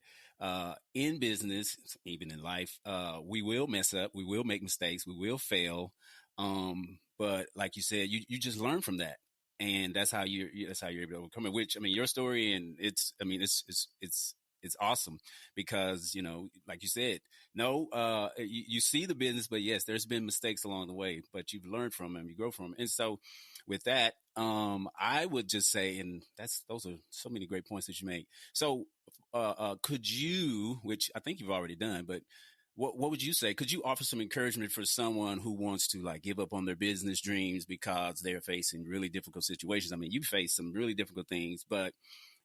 S2: in business, even in life, we will mess up, we will make mistakes, we will fail. But like you said, you just learn from that. And that's how you're able to overcome it, which, your story, and it's awesome because, like you said, you see the business, but yes, there's been mistakes along the way, but you've learned from them, you grow from them. And so with that, I would just say, and those are so many great points that you make. So, could you, which I think you've already done, but what would you say? Could you offer some encouragement for someone who wants to like give up on their business dreams because they're facing really difficult situations? You face some really difficult things, but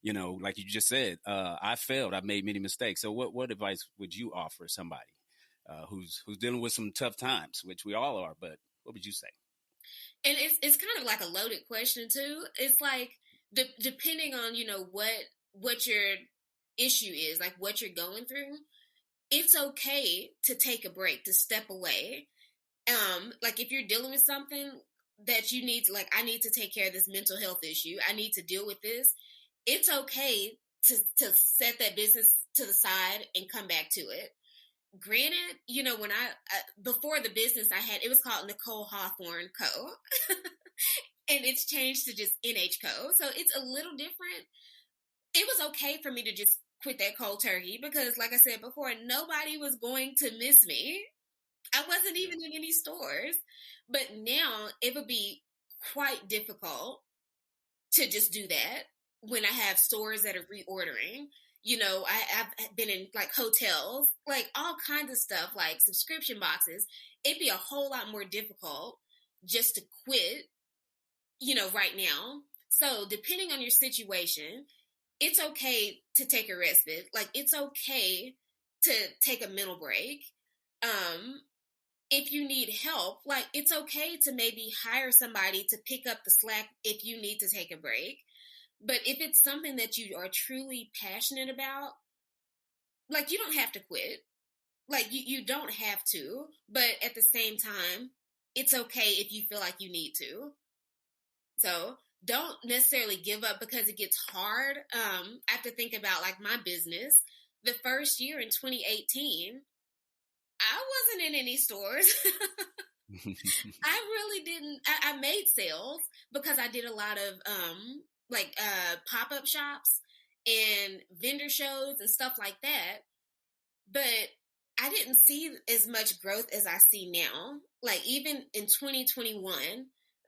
S2: like you just said, I failed. I've made many mistakes. So what advice would you offer somebody who's dealing with some tough times, which we all are, but what would you say?
S1: And it's kind of like a loaded question too. It's like, depending on, what your issue is, like what you're going through, it's okay to take a break, to step away. Like, if you're dealing with something that you need to, like, I need to take care of this mental health issue, I need to deal with this, it's okay to set that business to the side and come back to it. Granted, when before the business I had, it was called Nicole Hawthorne Co. And it's changed to just NHCO. So it's a little different. It was okay for me to just quit that cold turkey because, like I said before, nobody was going to miss me. I wasn't even in any stores. But now it would be quite difficult to just do that when I have stores that are reordering. I've been in like hotels, like all kinds of stuff, like subscription boxes. It'd be a whole lot more difficult just to quit, right now. So depending on your situation, it's okay to take a respite. Like, it's okay to take a mental break. If you need help, like, it's okay to maybe hire somebody to pick up the slack if you need to take a break. But if it's something that you are truly passionate about, like, you don't have to quit. Like, you don't have to. But at the same time, it's okay if you feel like you need to. So don't necessarily give up because it gets hard. I have to think about, like, my business. The first year in 2018, I wasn't in any stores. I really didn't. I made sales because I did a lot of pop-up shops and vendor shows and stuff like that. But I didn't see as much growth as I see now. Like, even in 2021,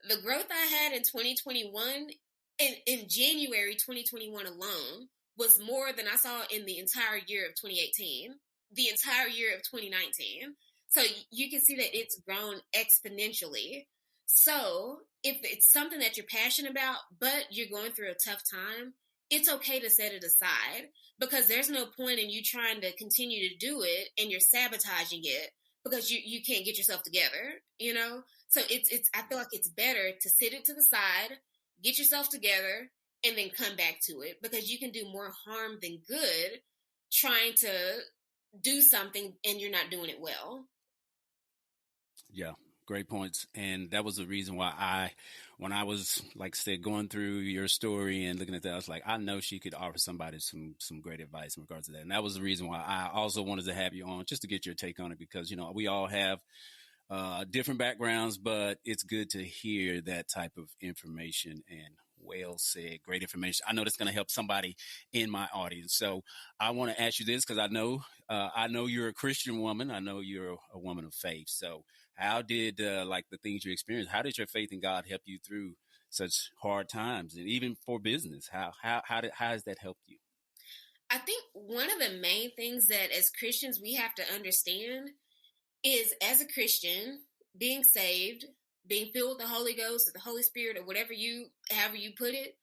S1: the growth I had in 2021, in January 2021 alone, was more than I saw in the entire year of 2018, the entire year of 2019. So you can see that it's grown exponentially. So if it's something that you're passionate about, but you're going through a tough time, it's okay to set it aside, because there's no point in you trying to continue to do it and you're sabotaging it because you can't get yourself together, you know? So it's I feel like it's better to sit it to the side, get yourself together, and then come back to it, because you can do more harm than good trying to do something and you're not doing it well.
S2: Yeah, great points. And that was the reason why when I was, like I said, going through your story and looking at that, I was like, I know she could offer somebody some great advice in regards to that. And that was the reason why I also wanted to have you on, just to get your take on it, because, we all have different backgrounds, but it's good to hear that type of information. And well said, great information. I know that's going to help somebody in my audience. So I want to ask you this, because I know you're a Christian woman. I know you're a woman of faith. So how did like the things you experienced, how did your faith in God help you through such hard times, and even for business? How has that helped you?
S1: I think one of the main things that as Christians we have to understand is, as a Christian, being saved, being filled with the Holy Ghost or the Holy Spirit, or however you put it,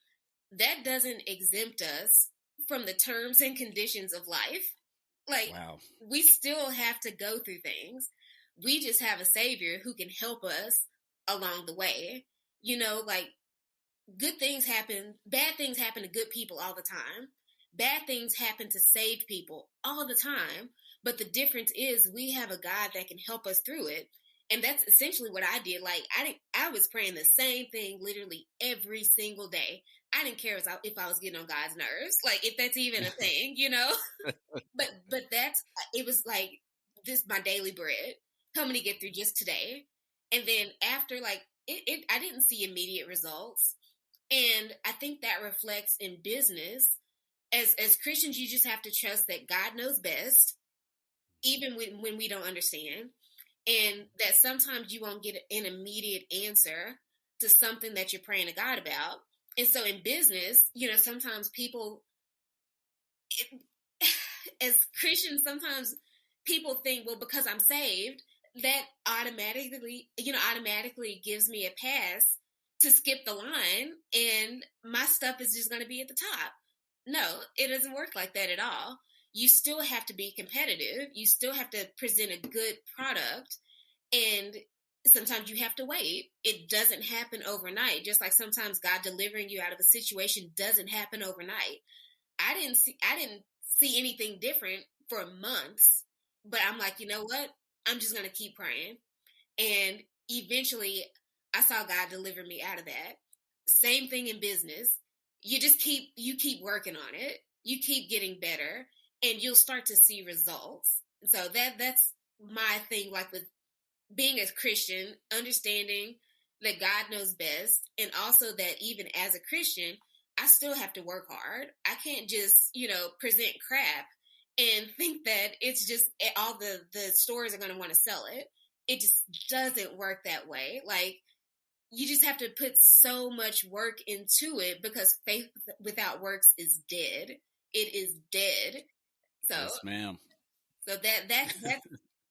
S1: that doesn't exempt us from the terms and conditions of life. Like, wow. We still have to go through things. We just have a Savior who can help us along the way. Like, good things happen, bad things happen to good people all the time. Bad things happen to saved people all the time. But the difference is we have a God that can help us through it. And that's essentially what I did. Like, I was praying the same thing literally every single day. I didn't care if I was getting on God's nerves, like, if that's even a thing, but it was like, this my daily bread. Help me to get through just today. And then after, like, I didn't see immediate results. And I think that reflects in business. As Christians, you just have to trust that God knows best, even when we don't understand. And that sometimes you won't get an immediate answer to something that you're praying to God about. And so in business, sometimes people, as Christians, sometimes people think, well, because I'm saved, that automatically gives me a pass to skip the line and my stuff is just going to be at the top. No, it doesn't work like that at all. You still have to be competitive. You still have to present a good product. And sometimes you have to wait. It doesn't happen overnight. Just like sometimes God delivering you out of a situation doesn't happen overnight. I didn't see anything different for months, but I'm like, you know what? I'm just going to keep praying. And eventually I saw God deliver me out of that. Same thing in business. You keep working on it. You keep getting better and you'll start to see results. So that's my thing, like with being a Christian, understanding that God knows best, and also that even as a Christian, I still have to work hard. I can't just, present crap and think that it's just all the stores are going to want to sell it. It just doesn't work that way. Like, you just have to put so much work into it, because faith without works is dead. It is dead. So,
S2: yes, ma'am.
S1: So that's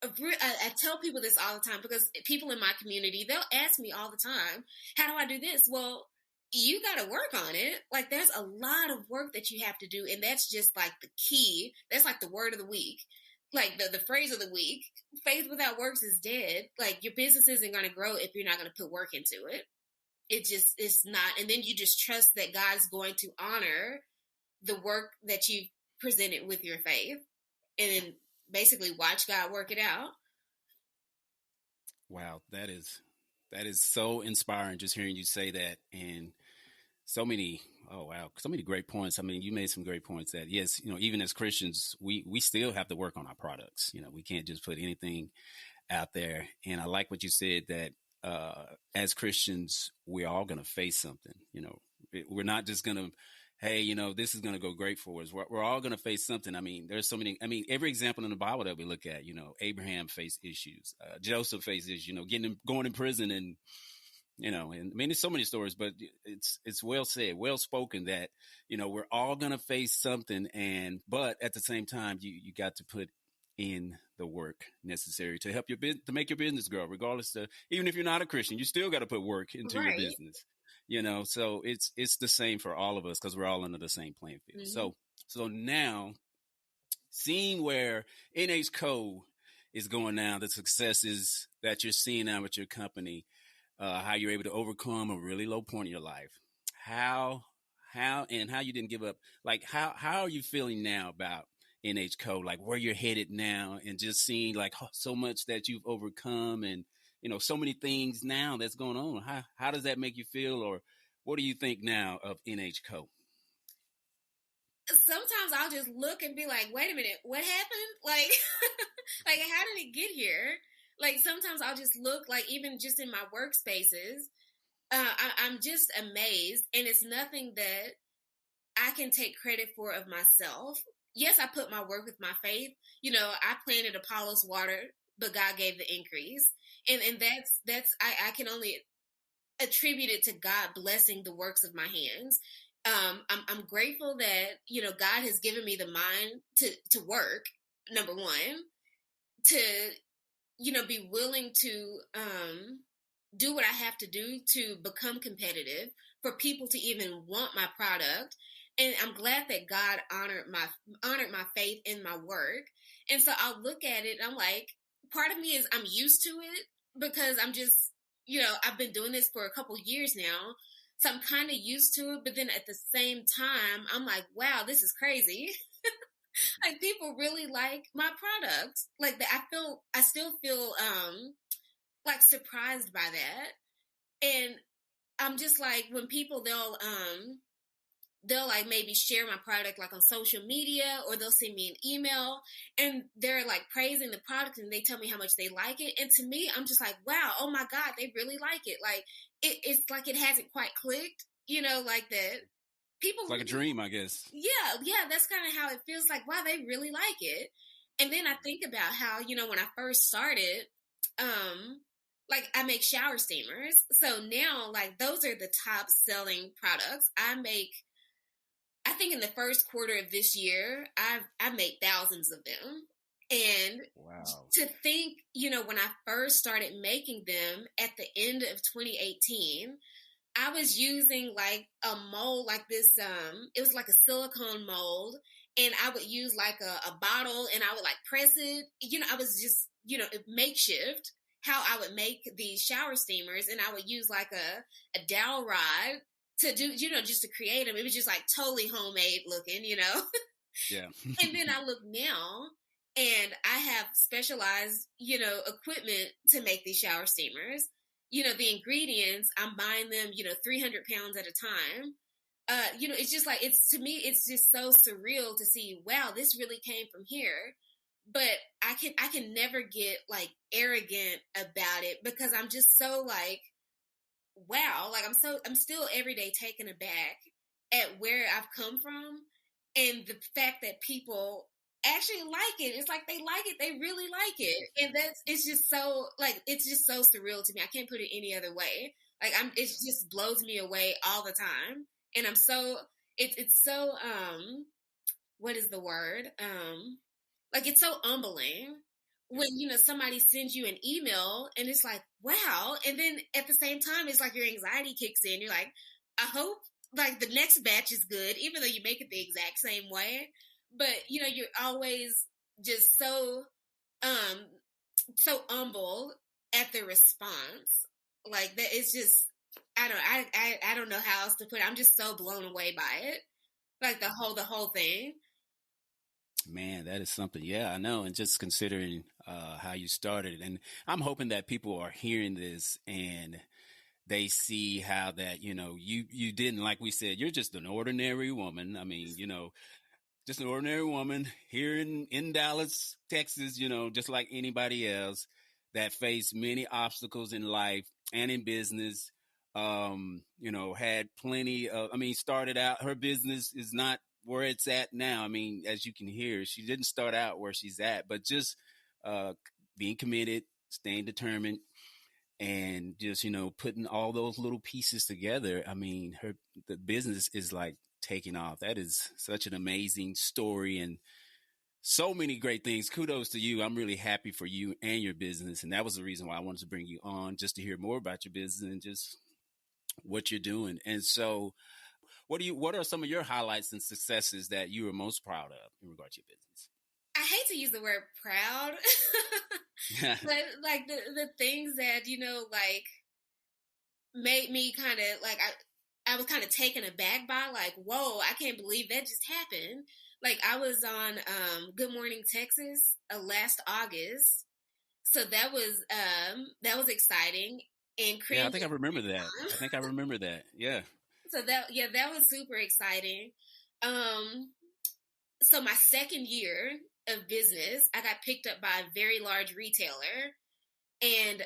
S1: I tell people this all the time, because people in my community, they'll ask me all the time, how do I do this? Well, you got to work on it. Like, there's a lot of work that you have to do. And that's just like the key. That's like the word of the week. Like the phrase of the week, faith without works is dead. Like, your business isn't going to grow if you're not going to put work into it. It's not. And then you just trust that God's going to honor the work that you presented with your faith, and then basically watch God work it out.
S2: Wow, that is so inspiring, just hearing you say that. And so many great points. I mean, you made some great points that, yes, even as Christians, we still have to work on our products. We can't just put anything out there. And I like what you said, that as Christians, we're all going to face something. We're not just going to, hey, this is going to go great for us. We're all going to face something. I mean, there's so many. I mean, every example in the Bible that we look at, Abraham faced issues. Joseph faced issues, going in prison and And I mean, there's so many stories, but it's well said, well spoken that, we're all going to face something. But at the same time, you got to put in the work necessary to help to make your business grow, regardless of, even if you're not a Christian, you still got to put work into your
S1: Right.
S2: business, so it's the same for all of us because we're all under the same playing field.
S1: Mm-hmm.
S2: So now seeing where NHCO is going now, the successes that you're seeing now with your company, how you're able to overcome a really low point in your life, how you didn't give up. Like, how are you feeling now about NHCO, like where you're headed now, and just seeing like so much that you've overcome, and so many things now that's going on. How does that make you feel, or what do you think now of NHCO?
S1: Sometimes I'll just look and be like, wait a minute, what happened? Like, like, how did it get here? Like, sometimes I'll just look, like, even just in my workspaces, I'm just amazed. And it's nothing that I can take credit for of myself. Yes, I put my work with my faith. I planted Apollo's water, but God gave the increase. And I can only attribute it to God blessing the works of my hands. I'm grateful that, God has given me the mind to work, number one, to, be willing to do what I have to do to become competitive, for people to even want my product. And I'm glad that God honored my faith in my work. And so I'll look at it and I'm like, part of me is I'm used to it because I'm just, I've been doing this for a couple years now. So I'm kind of used to it. But then at the same time, I'm like, wow, this is crazy. Like, people really like my product. Like, I still feel like surprised by that. And I'm just like, when people, they'll like maybe share my product like on social media, or they'll send me an email and they're like praising the product and they tell me how much they like it. And to me, I'm just like, wow, oh my God, they really like it. Like, it's like it hasn't quite clicked, like that. People,
S2: It's like a dream, I guess.
S1: yeah, that's kind of how it feels. Like, wow, they really like it. And then I think about how, when I first started, like, I make shower steamers. So now, like, those are the top selling products. I think in the first quarter of this year, I've made thousands of them. And
S2: wow,
S1: to think, when I first started making them at the end of 2018, I was using like a mold like this. It was like a silicone mold, and I would use like a bottle, and I would like press it. I was just, makeshift how I would make these shower steamers, and I would use like a dowel rod to do, just to create them. It was just like totally homemade looking,
S2: yeah.
S1: And then I look now, and I have specialized, equipment to make these shower steamers. The ingredients, I'm buying them, 300 pounds at a time. It's just like, to me, it's just so surreal to see, wow, this really came from here. But I can never get like arrogant about it, because I'm just so like, wow, like I'm still every day taken aback at where I've come from, and the fact that people actually like it. It's like they like it, they really like it. And it's just so like, it's just so surreal to me. I can't put it any other way. Like, it just blows me away all the time. And I'm so, it's so, what is the word? Like, it's so humbling when, somebody sends you an email and it's like, wow. And then at the same time, it's like your anxiety kicks in. You're like, I hope like the next batch is good, even though you make it the exact same way. But, you're always just so humbled at the response. Like, that, it's just, I don't know how else to put it. I'm just so blown away by it. Like, the whole thing.
S2: Man, that is something. Yeah, I know. And just considering how you started, and I'm hoping that people are hearing this and they see how that, you didn't, like we said, you're just an ordinary woman. I mean, just an ordinary woman here in Dallas, Texas, just like anybody else, that faced many obstacles in life and in business. Had plenty of, I mean, started out, her business is not where it's at now. I mean, as you can hear, she didn't start out where she's at, but just being committed, staying determined, and just, putting all those little pieces together. I mean, the business is like taking off. That is such an amazing story, and so many great things. Kudos to you. I'm really happy for you and your business. And that was the reason why I wanted to bring you on, just to hear more about your business and just what you're doing. And so what are some of your highlights and successes that you are most proud of in regard to your business?
S1: I hate to use the word proud, but like the things that, like made me kind of like, I was kind of taken aback by, like, whoa, I can't believe that just happened. Like, I was on Good Morning Texas last August, so that was exciting and cringy.
S2: Yeah, I think I remember that. Yeah.
S1: So that was super exciting. So my second year of business, I got picked up by a very large retailer, and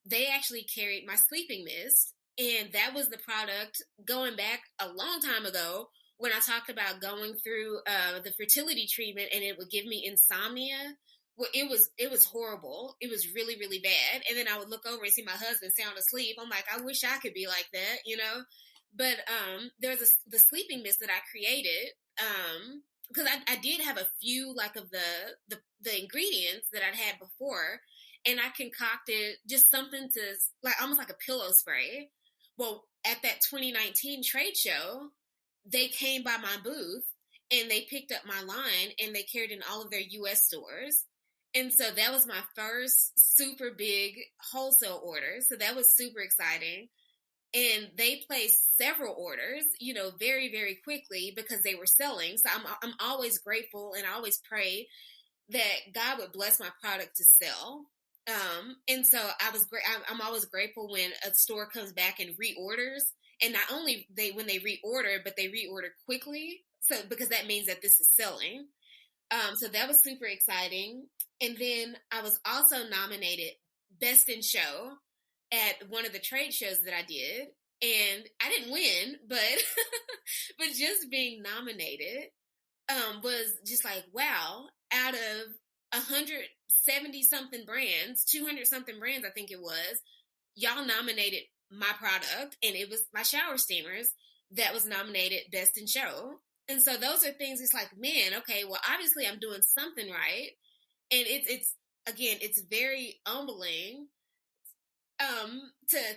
S1: they actually carried my sleeping mist, and that was the product going back a long time ago when I talked about going through the fertility treatment and it would give me insomnia. Well, it was horrible. It was really, really bad. And then I would look over and see my husband sound asleep. I'm like, I wish I could be like that, But there's the sleeping mist that I created because I did have a few like of the ingredients that I'd had before, and I concocted just something to like almost like a pillow spray. Well, at that 2019 trade show, they came by my booth and they picked up my line and they carried in all of their U.S. stores. And so that was my first super big wholesale order. So that was super exciting. And they placed several orders, very, very quickly because they were selling. So I'm always grateful, and I always pray that God would bless my product to sell. And so I'm always grateful when a store comes back and reorders, and not only when they reorder, but they reorder quickly. So because that means that this is selling. So that was super exciting. And then I was also nominated Best in Show at one of the trade shows that I did, and I didn't win, but but just being nominated was just like, wow. Out of 170 something brands, 200 something brands, I think it was, y'all nominated my product, and it was my shower steamers that was nominated Best in Show. And so those are things. It's like, man, okay, well, obviously I'm doing something right, and it's very humbling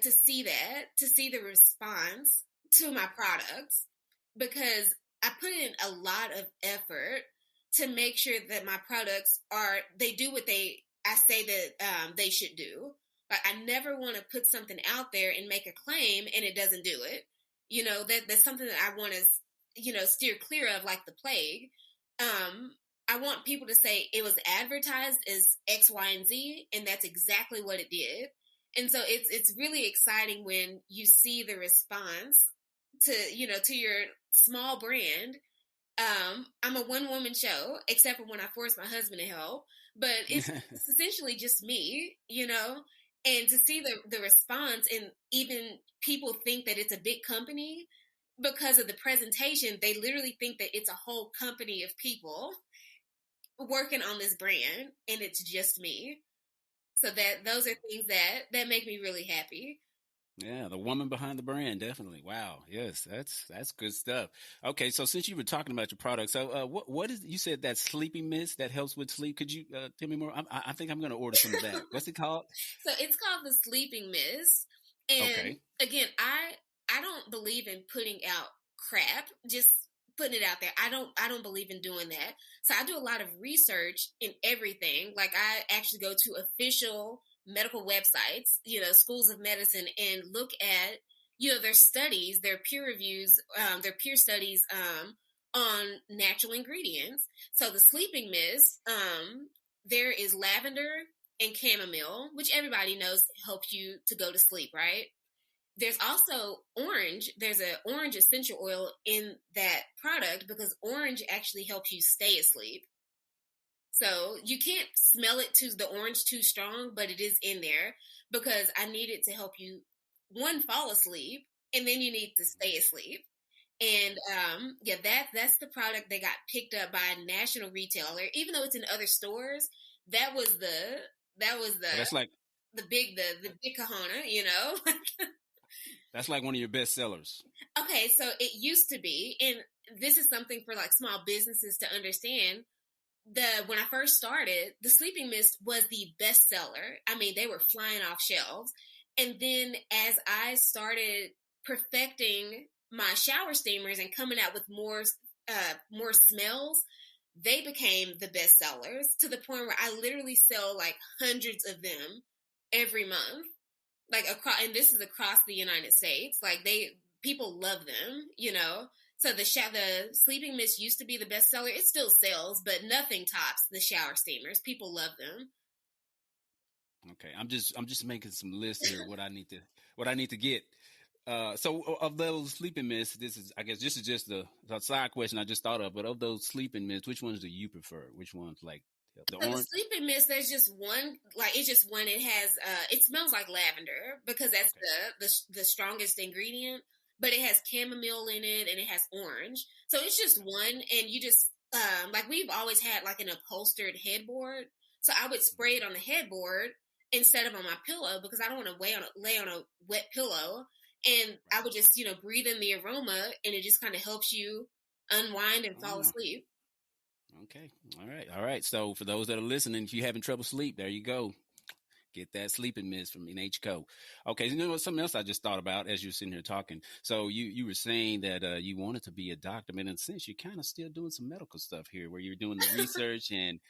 S1: to see that, to see the response to my products, because I put in a lot of effort to make sure that my products they do what I say that they should do. Like, I never want to put something out there and make a claim and it doesn't do it. That's something that I want to, steer clear of like the plague. I want people to say it was advertised as X, Y, and Z, and that's exactly what it did. And so it's really exciting when you see the response to your small brand. I'm a one-woman show, except for when I force my husband to help, but it's essentially just me, and to see the response, and even people think that it's a big company because of the presentation. They literally think that it's a whole company of people working on this brand, and it's just me. So those are things that make me really happy.
S2: Yeah, the woman behind the brand, definitely. Wow, yes, that's good stuff. Okay, so since you were talking about your product, so what is, you said that sleeping mist that helps with sleep? Could you tell me more? I think I'm going to order some of that. What's it called?
S1: So it's called the sleeping mist, and again, I don't believe in putting out crap, just putting it out there. I don't believe in doing that. So I do a lot of research in everything. Like, I actually go to official medical websites, schools of medicine, and look at, their studies, their peer reviews, their peer studies on natural ingredients. So the sleeping mist, there is lavender and chamomile, which everybody knows helps you to go to sleep, right? There's also orange. There's an orange essential oil in that product because orange actually helps you stay asleep. So you can't smell the orange too strong, but it is in there because I need it to help you, one, fall asleep, and then you need to stay asleep. And that's the product that got picked up by a national retailer, even though it's in other stores. That's like the big kahuna,
S2: That's like one of your best sellers.
S1: Okay, so it used to be, and this is something for like small businesses to understand. When I first started, the sleeping mist was the best seller. I mean, they were flying off shelves. And then as I started perfecting my shower steamers and coming out with more smells, they became the best sellers to the point where I literally sell like hundreds of them every month. Like and this is across the United States. Like people love them. So the sleeping mist used to be the best seller. It still sells, but nothing tops the shower steamers. People love them.
S2: Okay, I'm just making some lists here. What I need to get. So of those sleeping mists, this is just the side question I just thought of. But of those sleeping mists, which ones do you prefer? Which ones like the orange?
S1: The sleeping mist, there's just one. Like it's just one. It has it smells like lavender because that's the strongest ingredient. But it has chamomile in it and it has orange. So it's just one. And you just, like we've always had like an upholstered headboard. So I would spray it on the headboard instead of on my pillow because I don't want to lay on a wet pillow. And I would just, breathe in the aroma and it just kind of helps you unwind and fall asleep.
S2: Okay. All right. So for those that are listening, if you're having trouble sleep, there you go. Get that sleeping mist from NHCO. Okay, something else I just thought about as you were sitting here talking. So you were saying that you wanted to be a doctor, but in a sense, you're kind of still doing some medical stuff here, where you're doing the research and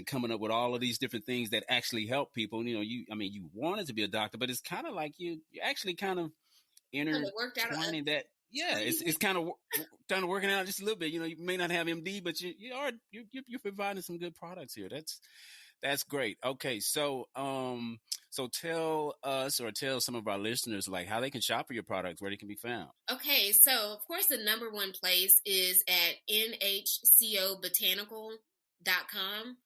S2: coming up with all of these different things that actually help people. You wanted to be a doctor, but it's kind of like you actually kind of intertwining that. Yeah, it's kind of working out just a little bit. You may not have MD, but you're providing some good products here. That's great. Okay, so tell us or tell some of our listeners like how they can shop for your products, where they can be found.
S1: Okay, so of course the number one place is at NHCO Botanical.com.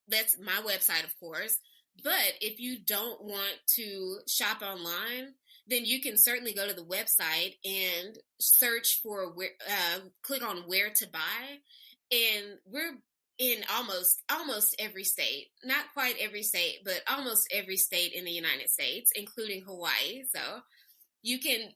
S1: That's my website, of course. But if you don't want to shop online, then you can certainly go to the website and search for click on where to buy, and we're in almost every state, not quite every state, but almost every state in the United States, including Hawaii. So you can,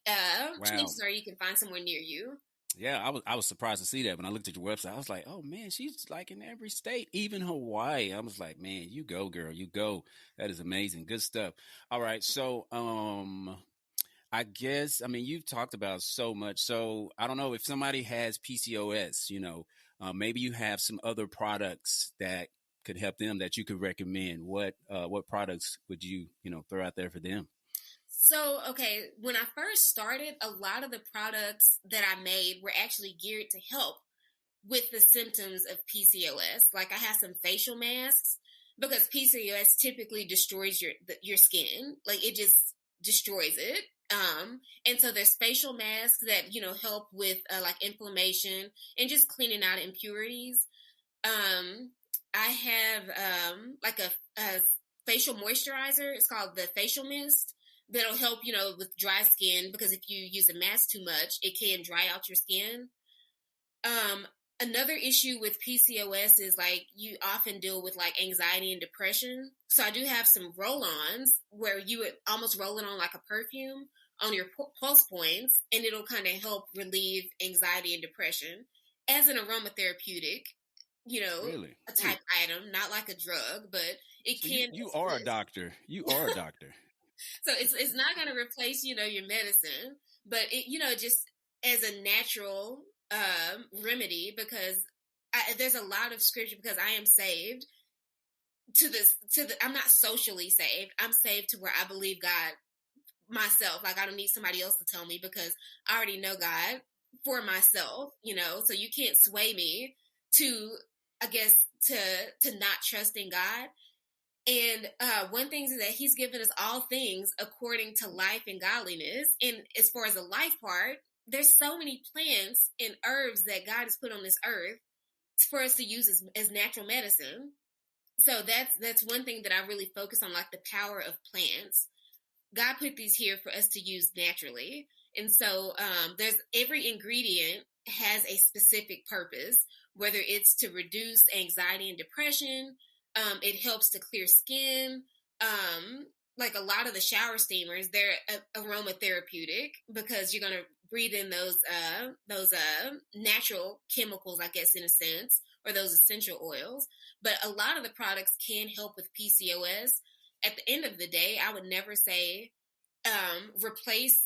S1: chances are you can find somewhere near you.
S2: Yeah, I was surprised to see that when I looked at your website. I was like, oh man, she's like in every state, even Hawaii. I was like, man, you go, girl, you go. That is amazing. Good stuff. All right. So, I guess, you've talked about so much. So I don't know if somebody has PCOS, maybe you have some other products that could help them that you could recommend. What products would you throw out there for them?
S1: So, okay, when I first started, a lot of the products that I made were actually geared to help with the symptoms of PCOS. Like I have some facial masks because PCOS typically destroys your skin. Like it just destroys it. And so there's facial masks that, help with like inflammation and just cleaning out impurities. I have like a facial moisturizer. It's called the facial mist that'll help, with dry skin because if you use a mask too much, it can dry out your skin. Another issue with PCOS is like you often deal with like anxiety and depression. So I do have some roll-ons where you would almost roll it on like a perfume on your pulse points, and it'll kind of help relieve anxiety and depression as an aromatherapeutic,
S2: really?
S1: A type item, not like a drug, but it
S2: so
S1: can.
S2: You are a doctor. You are a doctor.
S1: So it's not going to replace, your medicine, but it, just as a natural remedy because there's a lot of scripture because I am saved I'm not socially saved. I'm saved to where I believe God myself. Like I don't need somebody else to tell me because I already know God for myself, so you can't sway me to, I guess, to not trust in God. And one thing is that he's given us all things according to life and godliness. And as far as the life part, there's so many plants and herbs that God has put on this earth for us to use as natural medicine. So that's one thing that I really focus on, like the power of plants. God put these here for us to use naturally. And so there's every ingredient has a specific purpose, whether it's to reduce anxiety and depression. It helps to clear skin. like a lot of the shower steamers, they're aromatherapeutic because you're going to breathe in those natural chemicals, I guess, in a sense, or those essential oils. But a lot of the products can help with PCOS. At the end of the day, I would never say replace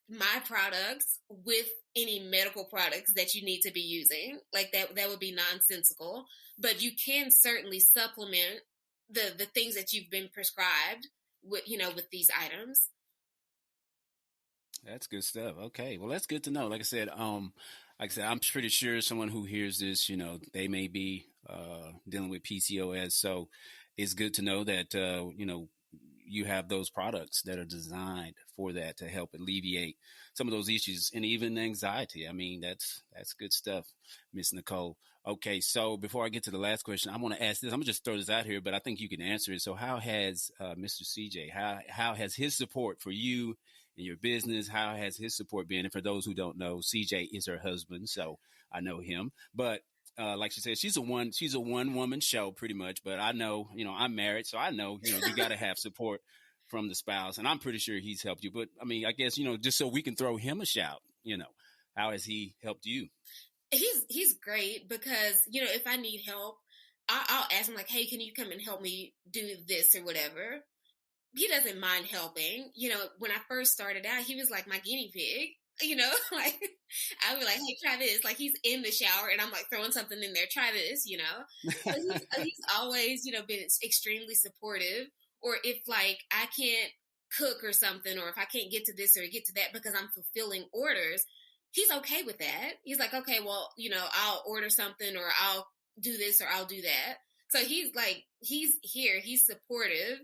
S1: my products with any medical products that you need to be using. Like that would be nonsensical. But you can certainly supplement the things that you've been prescribed with these items.
S2: That's good stuff. Okay. Well, that's good to know. Like I said, I'm pretty sure someone who hears this, they may be dealing with PCOS. So it's good to know that, you have those products that are designed for that to help alleviate some of those issues and even anxiety. I mean, that's good stuff, Miss Nicole. Okay, so before I get to the last question, I want to ask this. I'm gonna just throw this out here, but I think you can answer it. So, how has Mr. CJ? How has his support for you and your business? How has his support been? And for those who don't know, CJ is her husband, so I know him. But like she said, she's a one woman show pretty much. But I know, I'm married, so I know, you got to have support from the spouse, and I'm pretty sure he's helped you. But I mean, I guess, just so we can throw him a shout, how has he helped you?
S1: He's great because, if I need help, I'll ask him like, hey, can you come and help me do this or whatever? He doesn't mind helping. When I first started out, he was like my guinea pig, like I would be like, hey, try this. Like he's in the shower and I'm like throwing something in there. Try this, So he's always, been extremely supportive. Or if like I can't cook or something, or if I can't get to this or get to that because I'm fulfilling orders, he's okay with that. He's like, okay, well, I'll order something or I'll do this or I'll do that. So he's here. He's supportive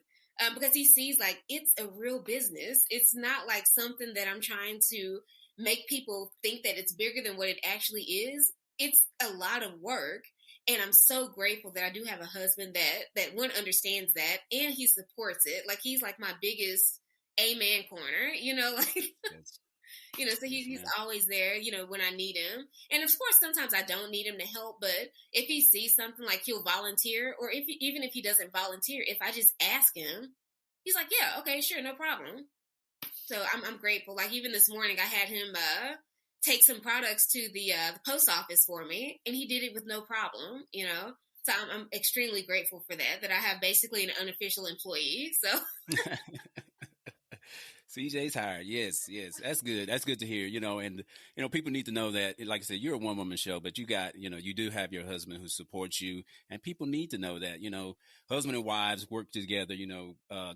S1: because he sees like it's a real business. It's not like something that I'm trying to make people think that it's bigger than what it actually is. It's a lot of work. And I'm so grateful that I do have a husband that one understands that and he supports it. Like he's like my biggest amen corner, like,
S2: Yes.
S1: so he's always there, when I need him. And of course, sometimes I don't need him to help, but if he sees something like he'll volunteer, or even if he doesn't volunteer, if I just ask him, he's like, yeah, okay, sure, no problem. So I'm grateful. Like even this morning, I had him take some products to the post office for me, and he did it with no problem. So I'm extremely grateful for that I have basically an unofficial employee. So
S2: CJ's hired. Yes. That's good. That's good to hear, and, people need to know that, like I said, you're a one woman show, but you got, you do have your husband who supports you, and people need to know that, husband and wives work together,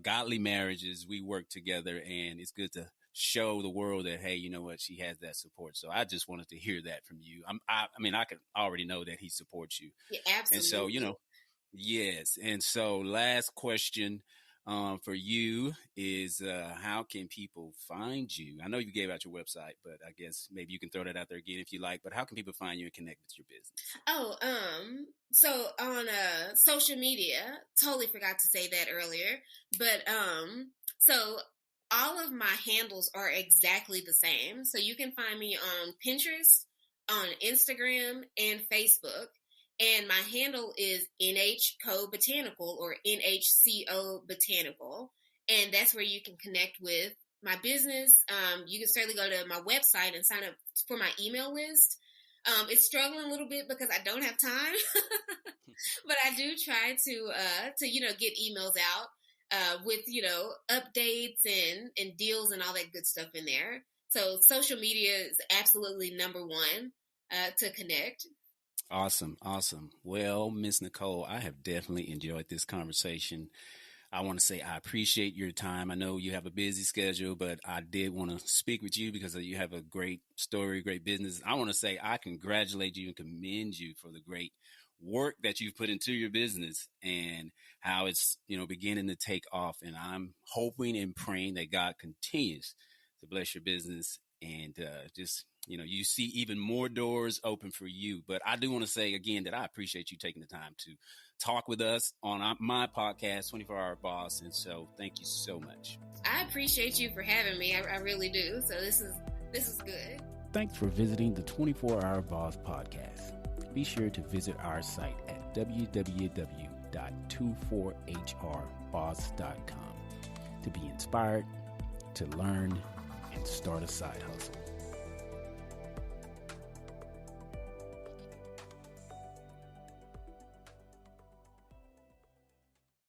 S2: godly marriages, we work together, and it's good to show the world that, hey, you know what, she has that support. So I just wanted to hear that from you. I can already know that he supports you.
S1: Yeah, absolutely.
S2: And so, yes. And so last question for you is how can people find you? I know you gave out your website, but I guess maybe you can throw that out there again if you like. But how can people find you and connect with your business?
S1: So on social media, totally forgot to say that earlier, but so all of my handles are exactly the same. So you can find me on Pinterest, on Instagram, and Facebook. And my handle is NHCO Botanical or NHCO Botanical. And that's where you can connect with my business. You can certainly go to my website and sign up for my email list. It's struggling a little bit because I don't have time, but I do try to get emails out with, updates and deals and all that good stuff in there. So social media is absolutely number one to connect.
S2: Awesome. Well, Miss Nicole, I have definitely enjoyed this conversation. I want to say I appreciate your time. I know you have a busy schedule, but I did want to speak with you because you have a great story, great business. I want to say I congratulate you and commend you for the great work that you've put into your business and how it's, beginning to take off. And I'm hoping and praying that God continues to bless your business and you see even more doors open for you. But I do want to say again that I appreciate you taking the time to talk with us on my podcast, 24 Hour Boss. And so thank you so much.
S1: I appreciate you for having me. I really do. So this is good.
S2: Thanks for visiting the 24 Hour Boss podcast. Be sure to visit our site at www.nhcobotanical.com www.24hrboss.com to be inspired, to learn, and start a side hustle.